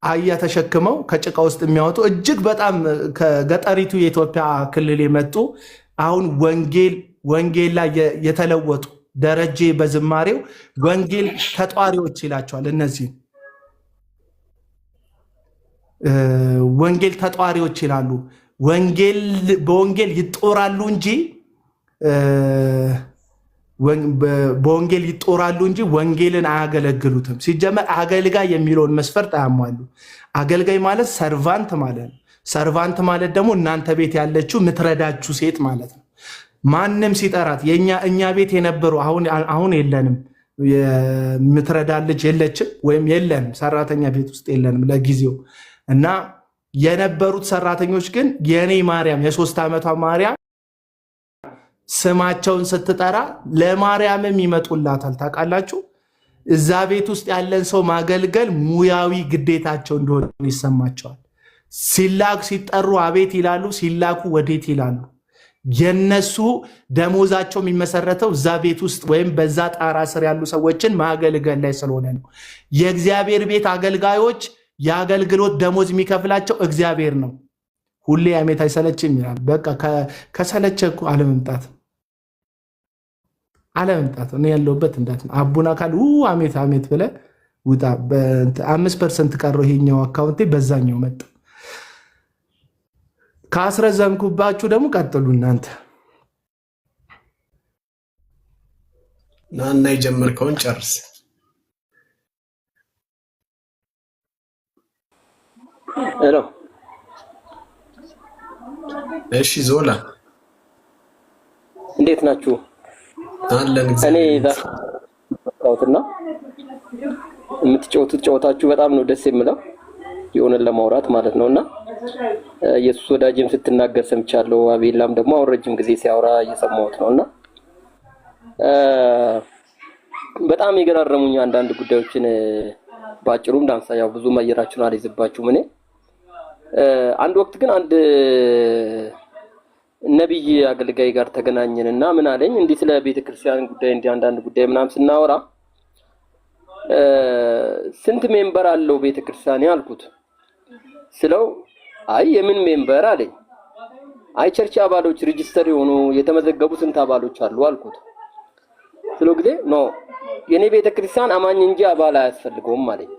አህያ ተሸክመው ከጭቃ ውስጥ የሚያወጡ እጅግ በጣም ከገጠሪቱ የኢትዮጵያ ክልል የመጡ አሁን ወንጌል ላይ የተለወጡ ደረጀ በዝማሬው ወንጌል ተጧሪዎች ይላቸዋል። እነዚህ ወንጌል ተጧሪዎች ይላሉ። በወንጌል ይጦራሉ እንጂ በወንጌል ይጦራሉ እንጂ ወንጌልን አያገለግሉትም። ሲጀመር አገልጋይ የሚለውን መስፈርት አያሟሉ። አገልጋይ ማለት ሰርቫንት ማለት ነው። ሰርቫንት ማለት ደግሞ እናንተ ቤት ያለችው ምትረዳችሁ ሴት ማለት ነው። ማንም ሲጠራት እኛ ቤት የነበሩ አሁን የለንም፣ የምትረዳ ልጅ የለችም ወይም የለንም፣ ሰራተኛ ቤት ውስጥ የለንም ለጊዜው። እና የነበሩት ሰራተኞች ግን የኔ ማርያም የ3 ዓመቷ ማርያም ስማቸውን ስትጠራ ለማርያምም ይመጡላታል። ታውቃላችሁ? እዛ ቤት ውስጥ ያለን ሰው ማገልገል ሙያዊ ግዴታቸው እንደሆነ ይሰማቸዋል። ሲጠሩ አቤት ይላሉ፣ ሲላኩ ወዴት ይላሉ። የነሱ ደሞዛቸው የሚመሰረተው እዛ ቤት ውስጥ ወይም በዛ ጣራ ስር ያሉ ሰዎችን ማገልገል ላይ ስለሆነ ነው። የእግዚአብሔር ቤት አገልጋዮች የአገልግሎት ደሞዝ የሚከፍላቸው እግዚአብሔር ነው። ሁሌ አሜት አይሰለችም ይላል። በቃ ከሰለቸ እኮ አለመምጣት እኔ ያለሁበት እንዳት አቡና ካል አሜት አሜት ብለህ ውጣ። 5% ቀረው ይሄኛው አካውንቴ በዛኛው መጣ። ካስረዘምኩባችሁ ደግሞ ቀጥሉ እናንተ ናና የጀመርከውን ጨርስ። ሄሎ እሺ ዞላ እንዴት ናችሁ? አለን እኔ ዛውትና የምትጫወቱት ጨዋታችሁ በጣም ነው ደስ የሚለው የሆነን ለማውራት ማለት ነውና ኢየሱስ ወዳጅም ስትናገር ሰምቻለሁ። አቤላም ደግሞ አሁን ረጅም ጊዜ ሲያወራ እየሰማሁት ነውና በጣም ይገራረሙኝ አንዳንድ ጉዳዮችን ባጭሩም ዳንሳ ያው ብዙ ማየራችሁን አልይዝባችሁም። እኔ አንድ ወቅት ግን አንድ ነብይ አገልጋይ ጋር ተገናኘንና ምን አለኝ እንዲህ ስለ ቤተክርስቲያን ጉዳይ እንዲህ አንዳንድ ጉዳይ ምናምን ስናወራ ስንት ሜምበር አለው ቤተክርስቲያን ያልኩት ስለው አይ የምን ሜምበር አለኝ። አይ ቸርች አባሎች ሬጂስተር የሆኑ የተመዘገቡ ስንት አባሎች አሉ አልኩት። ስለው ጊዜ ኖ የኔ ቤተክርስቲያን አማኝ እንጂ አባል አያስፈልገውም አለኝ።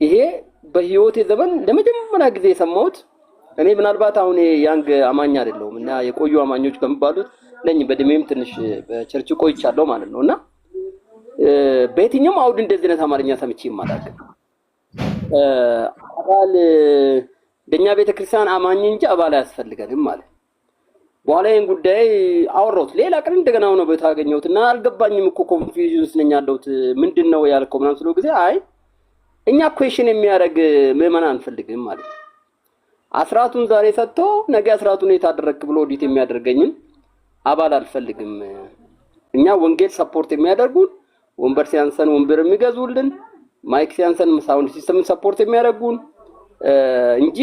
ይሄ በህይወቴ ዘመን ለመጀመሪያ ጊዜ የሰማሁት እኔ ምናልባት አሁን ያንግ አማኝ አይደለሁም እና የቆዩ አማኞች ከመባሉት ነኝ። በእድሜም ትንሽ በቸርች ቆይቻለሁ ማለት ነውና በየትኛውም አውድ እንደዚህ አይነት አማርኛ ሰምቼ ማላውቅ አባል በእኛ ቤተክርስቲያን አማኝ እንጂ አባል አያስፈልገንም ማለት። በኋላ ይሄን ጉዳይ አወራሁት። ሌላ ቀን እንደገና ነው በታገኘሁትና አልገባኝም እኮ ኮንፊውዥንስ ነኝ ያለሁት ምንድነው ያልከው ምናምን ስለው ጊዜ አይ እኛ ኩዌሽን የሚያደርግ ምዕመናን አንፈልግም ማለት። አስራቱን ዛሬ ሰጥቶ ነገ አስራቱን የታደረክ ብሎ ኦዲት የሚያደርገኝን አባል አልፈልግም። እኛ ወንጌል ሰፖርት የሚያደርጉን ወንበር ሲያንሰን ወንበር የሚገዙልን ማይክ ሲያንሰን ሳውንድ ሲስተም ሰፖርት የሚያደርጉን እንጂ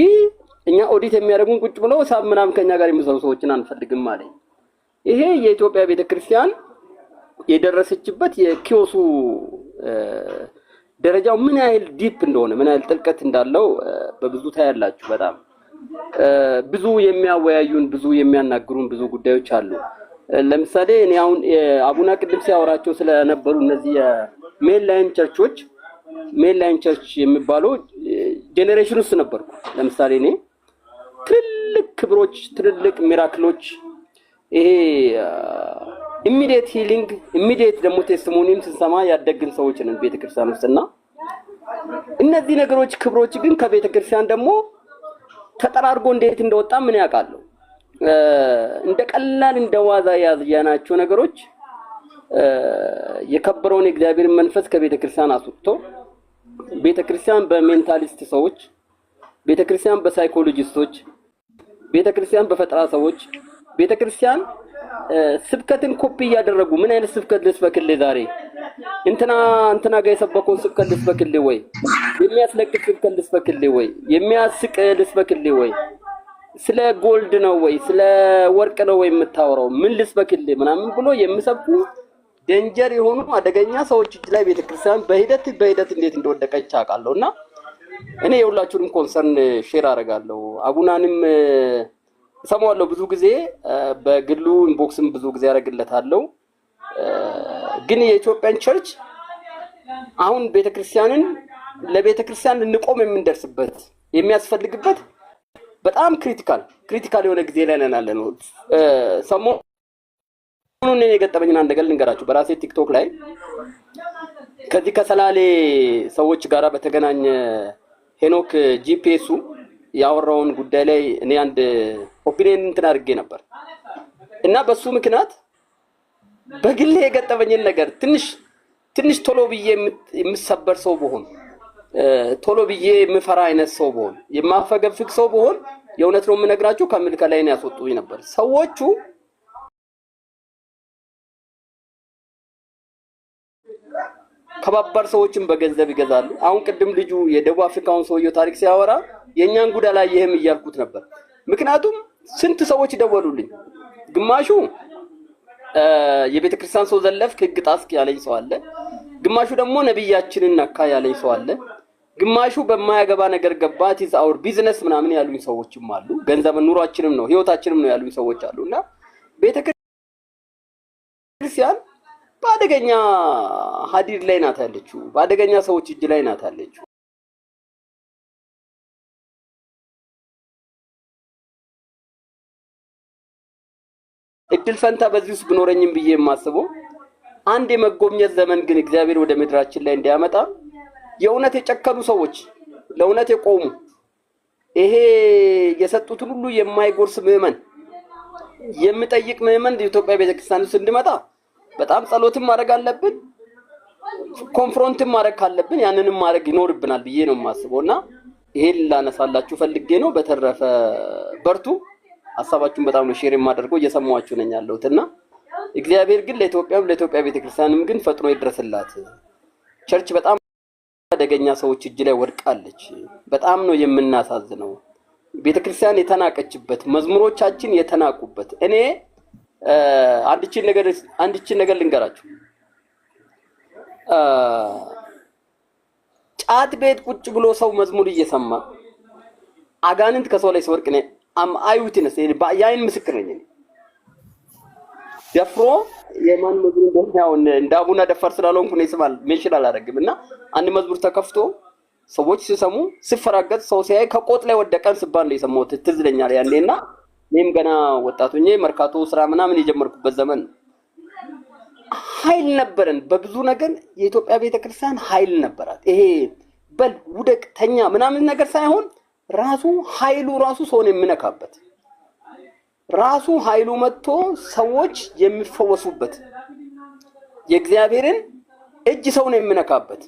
እኛ ኦዲት የሚያደርጉን ቁጭ ብለው ሳብ ምናምን ከኛ ጋር የሚሰሩ ሰዎችን አንፈልግም አለኝ። ይሄ የኢትዮጵያ ቤተክርስቲያን የደረሰችበት የኪዮሱ ደረጃው ምን ያህል ዲፕ እንደሆነ ምን ያህል ጥልቀት እንዳለው በብዙ ታያላችሁ። በጣም ብዙ የሚያወያዩን ብዙ የሚያናግሩን ብዙ ጉዳዮች አሉ። ለምሳሌ እኔ አሁን አቡነ ቅድም ሲያወራቸው ስለነበሩ እነዚህ ሜንላይን ቸርቾች ሜንላይን ቸርች የሚባለው ጄኔሬሽን ውስጥ ነበርኩ። ለምሳሌ እኔ ትልልቅ ክብሮች ትልልቅ ሚራክሎች ይሄ ኢሚዲየት ሂሊንግ ኢሚዲየት ደግሞ ቴስቲሞኒም ስንሰማ ያደግን ሰዎች ነን ቤተክርስቲያን ውስጥና እነዚህ ነገሮች ክብሮች ግን ከቤተክርስቲያን ደግሞ ተጠራርጎ እንዴት እንደወጣ ምን ያውቃለሁ። እንደ ቀላል እንደ ዋዛ ያዝያናቸው ነገሮች የከበረውን እግዚአብሔር መንፈስ ከቤተክርስቲያን አስወጥቶ ቤተክርስቲያን በሜንታሊስት ሰዎች ቤተክርስቲያን በሳይኮሎጂስቶች ቤተክርስቲያን በፈጠራ ሰዎች ቤተክርስቲያን ስብከትን ኮፒ ያደረጉ ምን አይነት ስብከት ልስበክልህ ዛሬ እንትና ጋር የሰበከውን ስብከት ልስበክልህ ወይ የሚያስለቅቅ ስብከት ልስበክልህ ወይ የሚያስቅ ልስበክልህ ወይ ስለ ጎልድ ነው ወይ ስለ ወርቅ ነው ወይ የምታወራው ምን ልስበክልህ ምናምን ብሎ የሚሰብኩ ዴንጀር የሆኑ አደገኛ ሰዎች እጅ ላይ ቤተክርስቲያን በሂደት እንዴት እንደወደቀች አውቃለሁና እኔ የሁላችሁንም ኮንሰርን ሼር አደርጋለሁ። አቡናንም ሰማዋለሁ ብዙ ጊዜ በግሉ ኢንቦክስም ብዙ ጊዜ ያደርግለታለሁ። ግን የኢትዮጵያን ቸርች አሁን ቤተክርስቲያንን ለቤተክርስቲያን ልንቆም የምንደርስበት የሚያስፈልግበት በጣም ክሪቲካል የሆነ ጊዜ ላይ ነን ያለነው። ሰሞኑን እኔ የገጠመኝን አንድ ነገር ልንገራችሁ። በራሴ ቲክቶክ ላይ ከዚህ ከሰላሌ ሰዎች ጋራ በተገናኘ ሄኖክ ጂፒኤሱ ያወራውን ጉዳይ ላይ እኔ አንድ ኦፒኒየን እንትን አድርጌ ነበር እና በሱ ምክንያት በግሌ የገጠመኝን ነገር ትንሽ ቶሎ ብዬ የምሰበር ሰው በሆን ቶሎ ብዬ የምፈራ አይነት ሰው በሆን የማፈገፍግ ሰው በሆን የእውነት ነው የምነግራችሁ ከምልከ ላይ ነው ያስወጡኝ ነበር ሰዎቹ። ከባባር ሰዎችን በገንዘብ ይገዛሉ። አሁን ቅድም ልጁ የደቡብ አፍሪካውን ሰውየው ታሪክ ሲያወራ የኛን ጉዳ ላይ ይሄም እያልኩት ነበር። ምክንያቱም ስንት ሰዎች ደወሉልኝ። ግማሹ የቤተክርስቲያን ሰው ዘለፍክ ህግ ጣስክ ያለኝ ሰው አለ። ግማሹ ደግሞ ነብያችንን ነካ ያለኝ ሰው አለ። ግማሹ በማያገባ ነገር ገባት ኢዝ አወር ቢዝነስ ምናምን ያሉኝ ሰዎችም አሉ። ገንዘብ ኑሯችንም ነው ህይወታችንም ነው ያሉኝ ሰዎች አሉና ቤተክርስቲያን በአደገኛ ሀዲድ ላይ ናት ያለችው። በአደገኛ ሰዎች እጅ ላይ ናት ያለችው። እድል ፈንታ በዚህ ውስጥ ብኖረኝም ብዬ የማስበው አንድ የመጎብኘት ዘመን ግን እግዚአብሔር ወደ ምድራችን ላይ እንዲያመጣ የእውነት የጨከኑ ሰዎች ለእውነት የቆሙ ይሄ የሰጡትን ሁሉ የማይጎርስ ምዕመን የሚጠይቅ ምዕመን የኢትዮጵያ ቤተክርስቲያን ውስጥ እንዲመጣ በጣም ጸሎትም ማድረግ አለብን። ኮንፍሮንትም ማድረግ ካለብን ያንንም ማድረግ ይኖርብናል ብዬ ነው የማስበውና ይሄን ላነሳላችሁ ፈልጌ ነው። በተረፈ በርቱ። ሐሳባችሁን በጣም ነው ሼር የማደርገው እየሰማችሁ ነኝ ያለሁትና እግዚአብሔር ግን ለኢትዮጵያ ቤተክርስቲያንም ግን ፈጥኖ ይድረስላት። ቸርች በጣም አደገኛ ሰዎች እጅ ላይ ወድቃለች። በጣም ነው የምናሳዝነው። ቤተክርስቲያን የተናቀችበት መዝሙሮቻችን የተናቁበት እኔ አንድችን ነገር ልንገራችሁ። ጫት ቤት ቁጭ ብሎ ሰው መዝሙር እየሰማ አጋንንት ከሰው ላይ ሲወርቅ ነው አይውትነስ ያይን ምስክር ነኝ። ደፍሮ የማን መዝሙር እንደሆነ እንደ አቡነ ደፈር ስላልሆንኩ ነው ይስማል ሜንሽን አላደርግምና አንድ መዝሙር ተከፍቶ ሰዎች ሲሰሙ ሲፈራገጥ ሰው ሲያይ ከቆጥ ላይ ወደቀን ስባል ነው የሰማሁት። ትዝ ይለኛል ያኔና እኔም ገና ወጣቱኝ መርካቶ ስራ ምናምን የጀመርኩበት ዘመን ኃይል ነበረን። በብዙ ነገር የኢትዮጵያ ቤተክርስቲያን ኃይል ነበራት። ይሄ በል ውደቅ ተኛ ምናምን ነገር ሳይሆን ራሱ ኃይሉ ራሱ ሰውን የሚነካበት ራሱ ኃይሉ መጥቶ ሰዎች የሚፈወሱበት የእግዚአብሔርን እጅ ሰውን የሚነካበት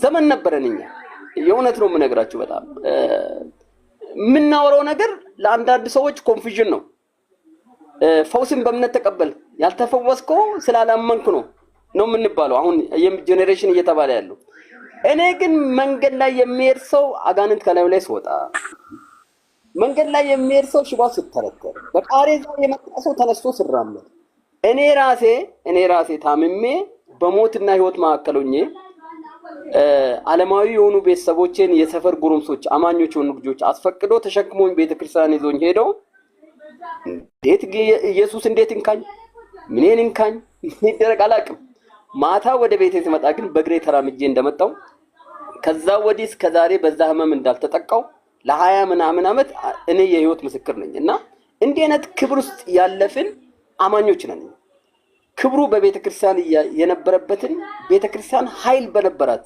ዘመን ነበረንኛ። የእውነት ነው የምነግራችሁ። በጣም የምናወራው ነገር ለአንዳንድ ሰዎች ኮንፊዥን ነው። ፈውስን በእምነት ተቀበል ያልተፈወስከው ስላላመንክ ነው የምንባለው። አሁን ጄኔሬሽን እየተባለ ያለው እኔ ግን መንገድ ላይ የሚሄድ ሰው አጋንንት ከላዩ ላይ ሲወጣ፣ መንገድ ላይ የሚሄድ ሰው ሽባ ሲተረተር፣ በቃሬዛ የመጣ ሰው ተነስቶ ሲራመድ፣ እኔ ራሴ ታምሜ በሞትና ህይወት መካከል ሆኜ ዓለማዊ የሆኑ ቤተሰቦቼን የሰፈር ጎረምሶች አማኞች የሆኑ ልጆች አስፈቅዶ ተሸክሞኝ ቤተክርስቲያን ይዞኝ ሄደው እንዴት ኢየሱስ እንዴት እንካኝ ምንን እንካኝ ይደረግ አላውቅም። ማታ ወደ ቤቴ ስመጣ ግን በእግሬ ተራምጄ እንደመጣው ከዛ ወዲህ እስከ ዛሬ በዛ ህመም እንዳልተጠቃው ለ20 ምናምን ዓመት እኔ የህይወት ምስክር ነኝ። እና እንዲህ አይነት ክብር ውስጥ ያለፍን አማኞች ነን። ክብሩ በቤተክርስቲያን የነበረበትን ቤተክርስቲያን ኃይል በነበራት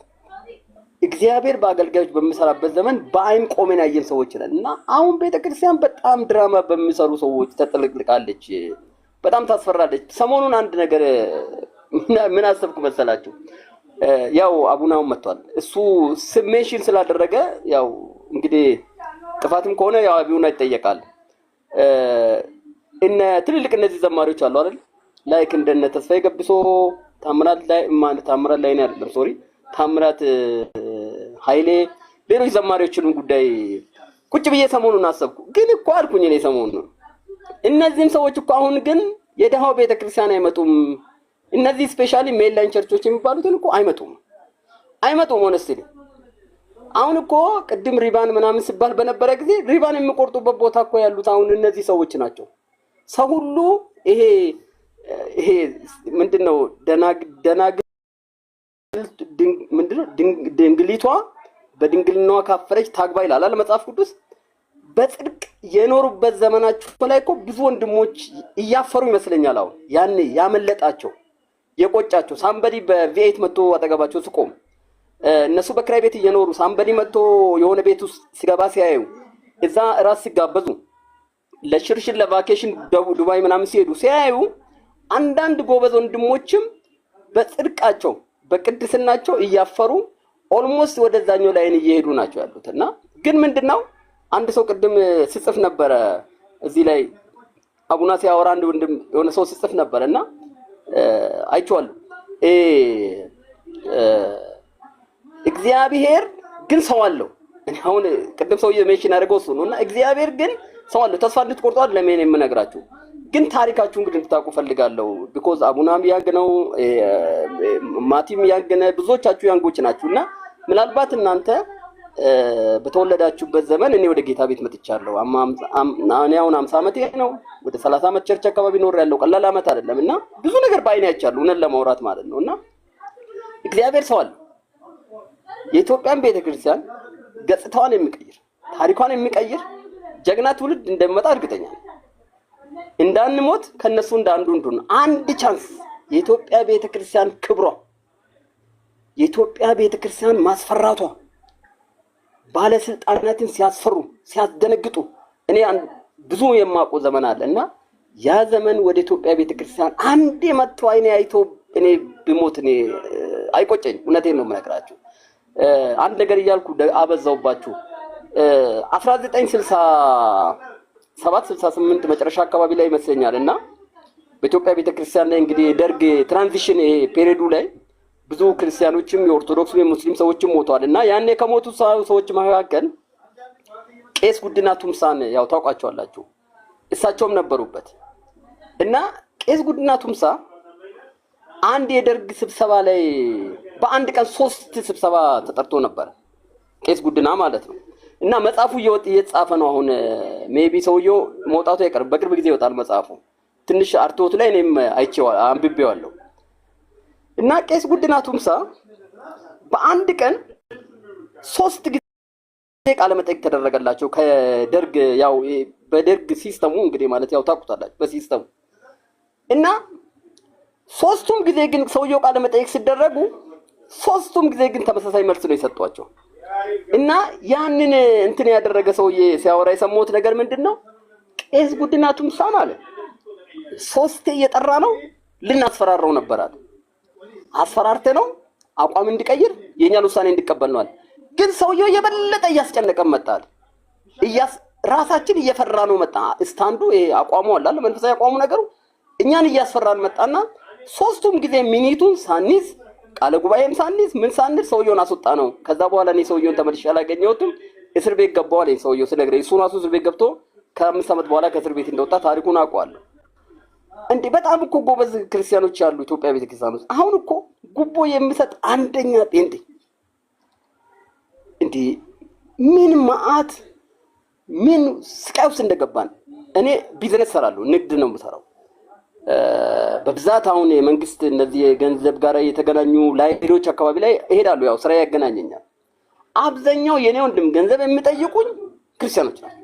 እግዚአብሔር በአገልጋዮች በሚሰራበት ዘመን በአይን ቆመን ያየን ሰዎች ነን። እና አሁን ቤተክርስቲያን በጣም ድራማ በሚሰሩ ሰዎች ተጥልቅልቃለች፣ በጣም ታስፈራለች። ሰሞኑን አንድ ነገር ምን አሰብኩ መሰላችሁ? ያው አቡናው መጥቷል። እሱ ስሜሽን ስላደረገ ያው እንግዲህ ጥፋትም ከሆነ ያው አቡና ይጠየቃል። እነ ትልልቅ እነዚህ ዘማሪዎች አሉ አይደል? ላይክ እንደነ ተስፋዬ ገብሶ ታምራት ላይ ነው አይደለም፣ ሶሪ ታምራት ኃይሌ፣ ሌሎች ዘማሪዎችንም ጉዳይ ቁጭ ብዬ ሰሞኑን አሰብኩ። ግን እኮ አልኩኝ እኔ ሰሞኑን እነዚህም ሰዎች እኮ አሁን ግን የደሃው ቤተክርስቲያን አይመጡም። እነዚህ ስፔሻሊ ሜንላይን ቸርቾች የሚባሉትን እኮ አይመጡም ሆነስትሊ። አሁን እኮ ቅድም ሪባን ምናምን ሲባል በነበረ ጊዜ ሪባን የሚቆርጡበት ቦታ እኮ ያሉት አሁን እነዚህ ሰዎች ናቸው። ሰው ሁሉ ይሄ ምንድነው ድንግሊቷ በድንግልናዋ ካፈረች ታግባ ይላል አይደል መጽሐፍ ቅዱስ። በጽድቅ የኖሩበት ዘመናቸው ላይ እኮ ብዙ ወንድሞች እያፈሩ ይመስለኛል። አሁን ያኔ ያመለጣቸው የቆጫቸው ሳምበዲ በቪኤት መጥቶ አጠገባቸው ሲቆም እነሱ በክራይ ቤት እየኖሩ ሳምበዲ መጥቶ የሆነ ቤት ውስጥ ሲገባ ሲያዩ እዛ ራስ ሲጋበዙ ለሽርሽር ለቫኬሽን ዱባይ ምናምን ሲሄዱ ሲያዩ አንዳንድ ጎበዝ ወንድሞችም በጽድቃቸው በቅድስናቸው እያፈሩ ኦልሞስት ወደዛኛው ላይን እየሄዱ ናቸው ያሉት። እና ግን ምንድነው አንድ ሰው ቅድም ሲጽፍ ነበረ እዚህ ላይ አቡና ሲያወራ አንድ ወንድም የሆነ ሰው ሲጽፍ ነበርና አይቼዋለሁ። እግዚአብሔር ግን ሰው አለው። እኔ አሁን ቅድም ሰውዬ ሜንሽን አድርገው እሱ ነውና እግዚአብሔር ግን ሰው አለው። ተስፋ እንድትቆርጡ አይደለም እኔ የምነግራችሁ፣ ግን ታሪካችሁን እንግዲህ እንድታውቁ ፈልጋለሁ። ቢኮዝ አቡናም ያንግ ነው፣ ማቲም ያንግ ነው፣ ብዙዎቻችሁ ያንጎች ናችሁና ምናልባት እናንተ በተወለዳችሁበት ዘመን እኔ ወደ ጌታ ቤት መጥቻለሁ። እኔ አሁን 50 ዓመቴ ነው። ወደ 30 ዓመት ቸርች አካባቢ ኖር ያለው ቀላል ዓመት አይደለም። እና ብዙ ነገር ባይኔ አይቻለሁ እውነት ለማውራት ማለት ነው። እና እግዚአብሔር ሰው አለ። የኢትዮጵያን ቤተክርስቲያን ገጽታዋን የሚቀይር ታሪኳን የሚቀይር ጀግና ትውልድ እንደሚመጣ እርግጠኛ ነኝ። እንዳንሞት ከነሱ እንዳንዱ እንዱን አንድ ቻንስ የኢትዮጵያ ቤተክርስቲያን ክብሯ፣ የኢትዮጵያ ቤተክርስቲያን ማስፈራቷ፣ ባለስልጣናትን ሲያስፈሩ ሲያስደነግጡ እኔ ብዙ የማውቀው ዘመን አለና ያ ዘመን ወደ ኢትዮጵያ ቤተክርስቲያን አንዴ መጥቶ አይኔ አይቶ እኔ ብሞት እኔ አይቆጨኝ። እውነቴን ነው የምነግራችሁ። አንድ ነገር እያልኩ አበዛውባችሁ። 1967 68 መጨረሻ አካባቢ ላይ ይመስለኛልና በኢትዮጵያ ቤተክርስቲያን ላይ እንግዲህ ደርግ ትራንዚሽን ይሄ ፔሪዱ ላይ ብዙ ክርስቲያኖችም የኦርቶዶክስም የሙስሊም ሰዎችም ሞተዋል። እና ያኔ ከሞቱ ሰዎች መካከል ቄስ ጉዲና ቱምሳን ያው ታውቋቸዋላችሁ፣ እሳቸውም ነበሩበት። እና ቄስ ጉዲና ቱምሳ አንድ የደርግ ስብሰባ ላይ በአንድ ቀን 3 ስብሰባ ተጠርቶ ነበር፣ ቄስ ጉዲና ማለት ነው። እና መጽሐፉ እየተጻፈ ነው አሁን። ሜቢ ሰውየው መውጣቱ አይቀርም፣ በቅርብ ጊዜ ይወጣል መጽሐፉ። ትንሽ አርቶት ላይ እኔም አይቼው አንብቤዋለሁ። እና ቄስ ጉዲና ቱምሳ በአንድ ቀን 3 ጊዜ ቃለ መጠይቅ ተደረገላቸው ከደርግ። ያው በደርግ ሲስተሙ እንግዲህ ማለት ያው ታውቁታላችሁ በሲስተሙ። እና 3ቱም ጊዜ ግን ሰውየው ቃለ መጠይቅ ሲደረጉ 3ቱም ጊዜ ግን ተመሳሳይ መልስ ነው የሰጧቸው። እና ያንን እንትን ያደረገ ሰውዬ ሲያወራ የሰማሁት ነገር ምንድነው? ቄስ ጉዲና ቱምሳ ማለት 3 እየጠራ ነው ልናስፈራራው ነበራል። አስፈራርተ ነው አቋም እንዲቀይር የኛን ውሳኔ እንዲቀበል ነዋል። ግን ሰውየው የበለጠ እያስጨነቀ መጣል። ራሳችን እየፈራ ነው መጣ። ስታንዱ ይሄ አቋሙ አለ መንፈሳዊ አቋሙ ነገሩ እኛን እያስፈራን መጣና 3ቱም ጊዜ ሚኒቱን ሳኒዝ ቃለ ጉባኤም ሳንይዝ ምን ሳንል ሰውየውን አስወጣ ነው። ከዛ በኋላ እኔ ሰውየውን ተመልሼ አላገኘሁትም። እስር ቤት ገባሁ አለኝ ሰውየው ስነግረኝ። እሱ ራሱ እስር ቤት ገብቶ ከ5 ዓመት በኋላ ከእስር ቤት እንደወጣ ታሪኩን አውቀዋለሁ። እንዴ በጣም እኮ ጎበዝ ክርስቲያኖች ያሉ ኢትዮጵያ ቤተክርስቲያኖች። አሁን እኮ ጉቦ የሚሰጥ አንደኛ ጴንጤ እንዴ ምን መዓት ምን ስቃይ ውስጥ እንደገባን። እኔ ቢዝነስ ሰራለሁ፣ ንግድ ነው የምሰራው በብዛት። አሁን የመንግስት እነዚህ የገንዘብ ጋር የተገናኙ ላይብረሪዎች አካባቢ ላይ እሄዳለሁ። ያው ስራ ያገናኘኛል። አብዛኛው የኔ ወንድም ገንዘብ የሚጠይቁኝ ክርስቲያኖች ናቸው።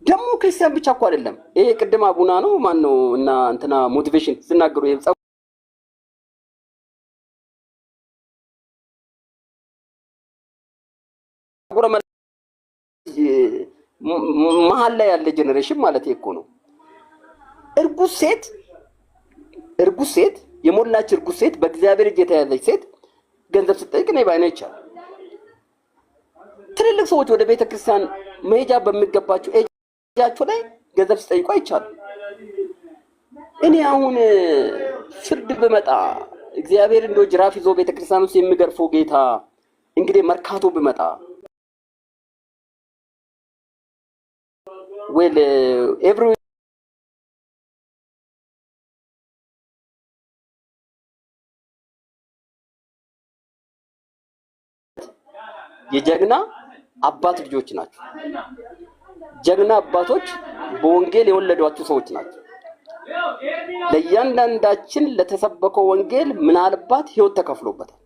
ደግሞ ክርስቲያን ብቻ እኮ አይደለም። ይሄ ቅድም አቡና ነው ማን ነው እና እንትና ሞቲቬሽን ሲናገሩ መሀል ላይ ያለ ጀነሬሽን ማለት እኮ ነው። እርጉዝ ሴት የሞላች እርጉዝ ሴት በእግዚአብሔር እጅ የተያዘች ሴት ገንዘብ ስትጠይቅ ነው ባይነ ይቻላል። ትልልቅ ሰዎች ወደ ቤተክርስቲያን መሄጃ በሚገባቸው እጃቸው ላይ ገንዘብ ሲጠይቁ አይቻልም። እኔ አሁን ፍርድ ብመጣ እግዚአብሔር እንደው ጅራፍ ይዞ ቤተክርስቲያን ውስጥ የሚገርፈው ጌታ እንግዲህ መርካቶ ብመጣ well every የጀግና አባት ልጆች ናቸው። ጀግና አባቶች በወንጌል የወለዷቸው ሰዎች ናቸው። ለእያንዳንዳችን ለተሰበከው ወንጌል ምናልባት ህይወት ተከፍሎበታል።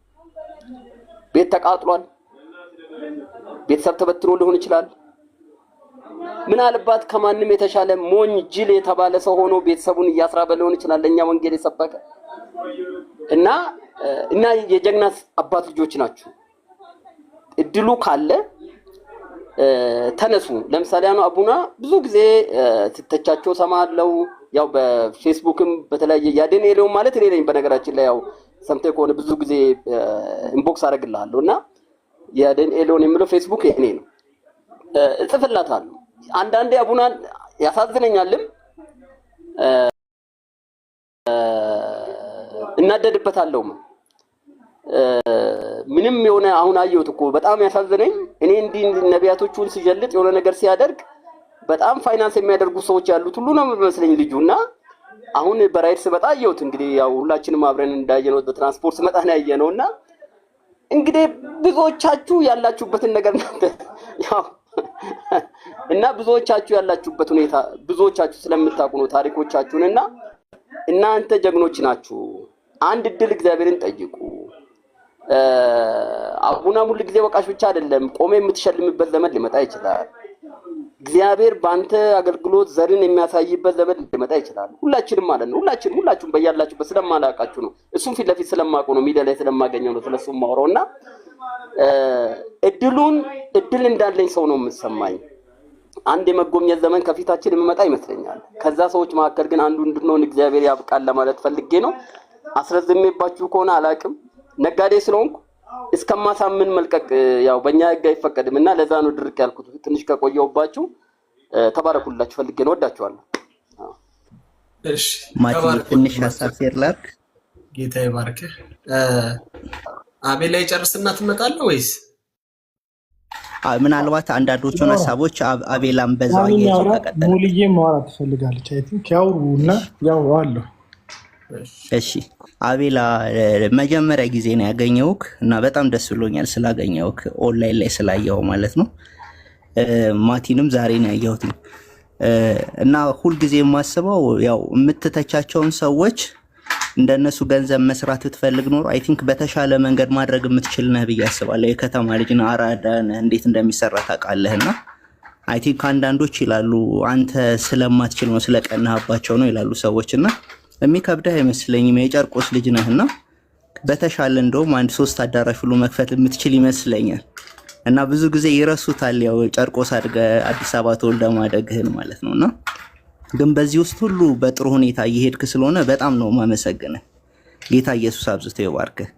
ቤት ተቃጥሏል። ቤተሰብ ተበትኖ ሊሆን ይችላል። ምናልባት ከማንም የተሻለ ሞኝ ጅል የተባለ ሰው ሆኖ ቤተሰቡን እያስራበ ሊሆን ይችላል ለኛ ወንጌል የሰበከ እና የጀግና አባት ልጆች ናቸው። እድሉ ካለ ተነሱ። ለምሳሌ አቡና ብዙ ጊዜ ተተቻቸው ሰማለው። ያው በፌስቡክም በተለያየ ያደኔለው ማለት እኔ ነኝ በነገራችን ላይ ያው ሰምተህ ከሆነ ብዙ ጊዜ ኢንቦክስ አደርግልሃለሁና ያደኔለውን የምለው ፌስቡክ እኔ ነው እጽፍላታለሁ። አንዳንዴ አቡናን ያሳዝነኛልም እናደድበታለሁ። ምንም የሆነ አሁን አየሁት እኮ በጣም ያሳዝነኝ እኔ እንዲህ ነቢያቶቹን ሲጀልጥ የሆነ ነገር ሲያደርግ በጣም ፋይናንስ የሚያደርጉ ሰዎች ያሉት ሁሉ ነው መስለኝ ልጁና አሁን በራይድ ስመጣ አየሁት። እንግዲህ ያው ሁላችንም አብረን እንዳየነው በትራንስፖርት ስመጣ ነው ያየነውና እንግዲህ ብዙዎቻችሁ ያላችሁበትን ነገር ያው እና ብዙዎቻችሁ ያላችሁበት ሁኔታ ብዙዎቻችሁ ስለምታውቁ ነው ታሪኮቻችሁንና እናንተ ጀግኖች ናችሁ። አንድ ድል እግዚአብሔርን ጠይቁ። አቡና ሙሉ ጊዜ ወቃሽ ብቻ አይደለም፣ ቆሜ የምትሸልምበት ዘመን ሊመጣ ይችላል። እግዚአብሔር ባንተ አገልግሎት ዘርን የሚያሳይበት ዘመን ሊመጣ ይችላል። ሁላችንም ማለት ነው። ሁላችሁም በያላችሁበት ስለማላውቃችሁ ነው። እሱም ፊት ለፊት ስለማውቀው ነው፣ ሚዲያ ላይ ስለማገኘው ነው ስለሱም ማውራውና እድል እንዳለኝ ሰው ነው የምሰማኝ። አንድ የመጎብኘት ዘመን ከፊታችን የሚመጣ ይመስለኛል። ከዛ ሰዎች መካከል ግን አንዱ እንድንሆን እግዚአብሔር ያብቃል ለማለት ፈልጌ ነው። አስረዝሜባችሁ ከሆነ አላቅም። ነጋዴ ስለሆንኩ እስከማሳምን መልቀቅ ያው በእኛ ህግ አይፈቀድምና ለዛ ነው ድርቅ ያልኩት። ትንሽ ከቆየውባችሁ ተባረኩላችሁ ፈልጌ ነው። ወዳችኋለሁ። እሺ ማቲ ትንሽ ሀሳብ ላድርግ። ጌታ ይባርክህ። አቤል ላይ ጨርስና ትመጣለህ ወይስ? ምናልባት አንዳንዶቹን ሀሳቦች አቤላም በዛው እየተቀጠለ ሙልዬ ማውራት ትፈልጋለች። አይ ቲንክ ያውሩና ያውራለሁ። እሺ አቤላ መጀመሪያ ጊዜ ነው ያገኘውክ እና በጣም ደስ ብሎኛል ስላገኘውክ ኦንላይን ላይ ስላየው ማለት ነው። ማቲንም ዛሬ ነው ያየሁት እና ሁል ጊዜ የማስበው ያው የምትተቻቸውን ሰዎች እንደነሱ ገንዘብ መስራት ብትፈልግ ኖር አይ ቲንክ በተሻለ መንገድ ማድረግ የምትችል ነህ ብዬ አስባለሁ። የከተማ ልጅ ነህ፣ አራዳ ነህ፣ እንዴት እንደሚሰራ ታውቃለህና አይ ቲንክ አንዳንዶች ይላሉ አንተ ስለማትችል ነው ስለቀናህባቸው ነው ይላሉ ሰዎችና የሚከብድህ አይመስለኝም። የጨርቆስ ልጅ ነህና በተሻለ እንደውም 1-3 አዳራሽ ሁሉ መክፈት የምትችል ይመስለኛል። እና ብዙ ጊዜ ይረሱታል ያው ጨርቆስ አድገህ አዲስ አበባ ተወልደህ ማደግህን ማለት ነውና ግን በዚህ ውስጥ ሁሉ በጥሩ ሁኔታ እየሄድክ ስለሆነ በጣም ነው ማመሰግነህ። ጌታ ኢየሱስ አብዝቶ ይባርክህ።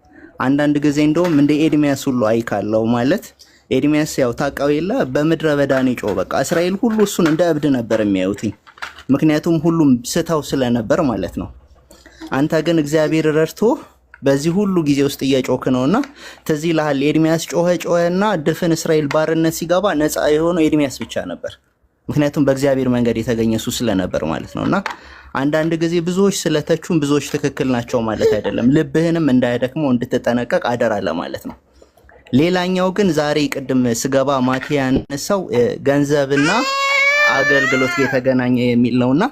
አንዳንድ ጊዜ እንደውም እንደ ኤርሚያስ ሁሉ አይካለው ማለት ኤርሚያስ ያው ታውቀው የለ በምድረ በዳ ነው በቃ እስራኤል ሁሉ እሱን እንደ እብድ ነበር የሚያዩት፣ ምክንያቱም ሁሉም ስተው ስለነበር ማለት ነው። አንተ ግን እግዚአብሔር ረድቶ በዚህ ሁሉ ጊዜ ውስጥ እየጮክ ነውና ትዝ ይልሃል ኤርሚያስ ጮኸና ድፍን እስራኤል ባርነት ሲገባ ነፃ የሆነው ኤርሚያስ ብቻ ነበር። ምክንያቱም በእግዚአብሔር መንገድ የተገኘ እሱ ስለነበር ማለት ነውና አንዳንድ ጊዜ ብዙዎች ስለተቹን ብዙዎች ትክክል ናቸው ማለት አይደለም። ልብህንም እንዳይደክመው እንድትጠነቀቅ አደራ ለማለት ነው። ሌላኛው ግን ዛሬ ቅድም ስገባ ማቴ ያነሳው ገንዘብና አገልግሎት የተገናኘ የሚል ነውና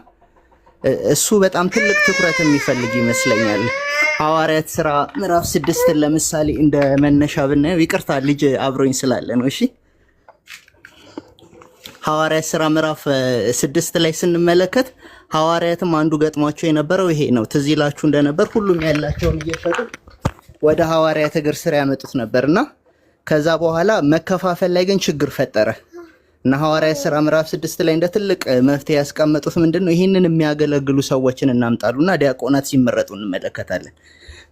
እሱ በጣም ትልቅ ትኩረት የሚፈልግ ይመስለኛል። ሐዋርያት ሥራ ምዕራፍ 6 ለምሳሌ እንደ መነሻ ብናየው ይቅርታ ልጅ አብሮኝ ስላለ ነው። እሺ ሐዋርያት ሥራ ምዕራፍ 6 ላይ ስንመለከት ሐዋርያትም አንዱ ገጥሟቸው የነበረው ይሄ ነው። ትዝ ይላችሁ እንደነበር ሁሉም ያላቸውን እየሸጡ ወደ ሐዋርያት እግር ስር ያመጡት ነበርና ከዛ በኋላ መከፋፈል ላይ ግን ችግር ፈጠረ እና ሐዋርያት ሥራ ምዕራፍ 6 ላይ እንደ ትልቅ መፍትሄ ያስቀመጡት ምንድነው ይሄንን የሚያገለግሉ ሰዎችን እናምጣሉና ዲያቆናት ሲመረጡ እንመለከታለን።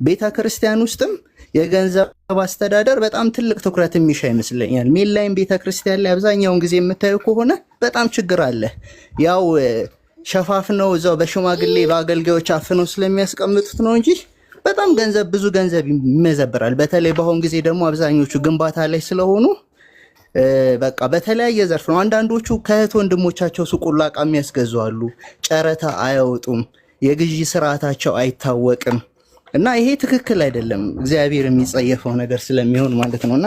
ቤተ ክርስቲያን ውስጥም የገንዘብ አስተዳደር በጣም ትልቅ ትኩረት የሚሻ ይመስለኛል። ሜንላይን ቤተ ክርስቲያን ላይ አብዛኛውን ጊዜ የምታዩ ከሆነ በጣም ችግር አለ። ያው ሸፋፍነው እዛው በሽማግሌ በአገልጋዮች አፍነው ስለሚያስቀምጡት ነው እንጂ በጣም ብዙ ገንዘብ ይመዘብራል። በተለይ በአሁን ጊዜ ደግሞ አብዛኞቹ ግንባታ ላይ ስለሆኑ በቃ በተለያየ ዘርፍ ነው። አንዳንዶቹ ከእህት ወንድሞቻቸው ሱቁላ ዕቃ የሚያስገዙ አሉ። ጨረታ አያወጡም፣ የግዢ ስርዓታቸው አይታወቅም እና ይሄ ትክክል አይደለም። እግዚአብሔር የሚጸየፈው ነገር ስለሚሆን ማለት ነውና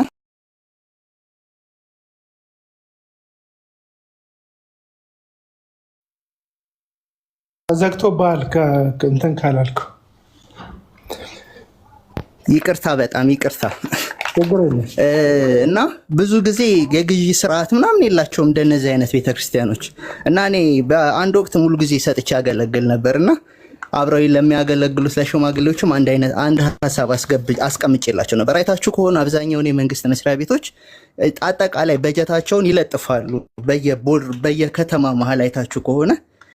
ዘግቶ ባል እንትን ካላልኩ ይቅርታ፣ በጣም ይቅርታ። እና ብዙ ጊዜ የግዢ ስርዓት ምናምን የላቸውም እንደነዚህ አይነት ቤተክርስቲያኖች እና እኔ በአንድ ወቅት ሙሉ ጊዜ ሰጥቼ ያገለግል ነበርና አብረው ለሚያገለግሉት ለሽማግሌዎችም አንድ ሐሳብ አስቀምጬላቸው ነበር። አይታችሁ ከሆነ አብዛኛው የመንግስት መስሪያ ቤቶች አጠቃላይ በጀታቸውን ይለጥፋሉ በየከተማ መሃል አይታችሁ ከሆነ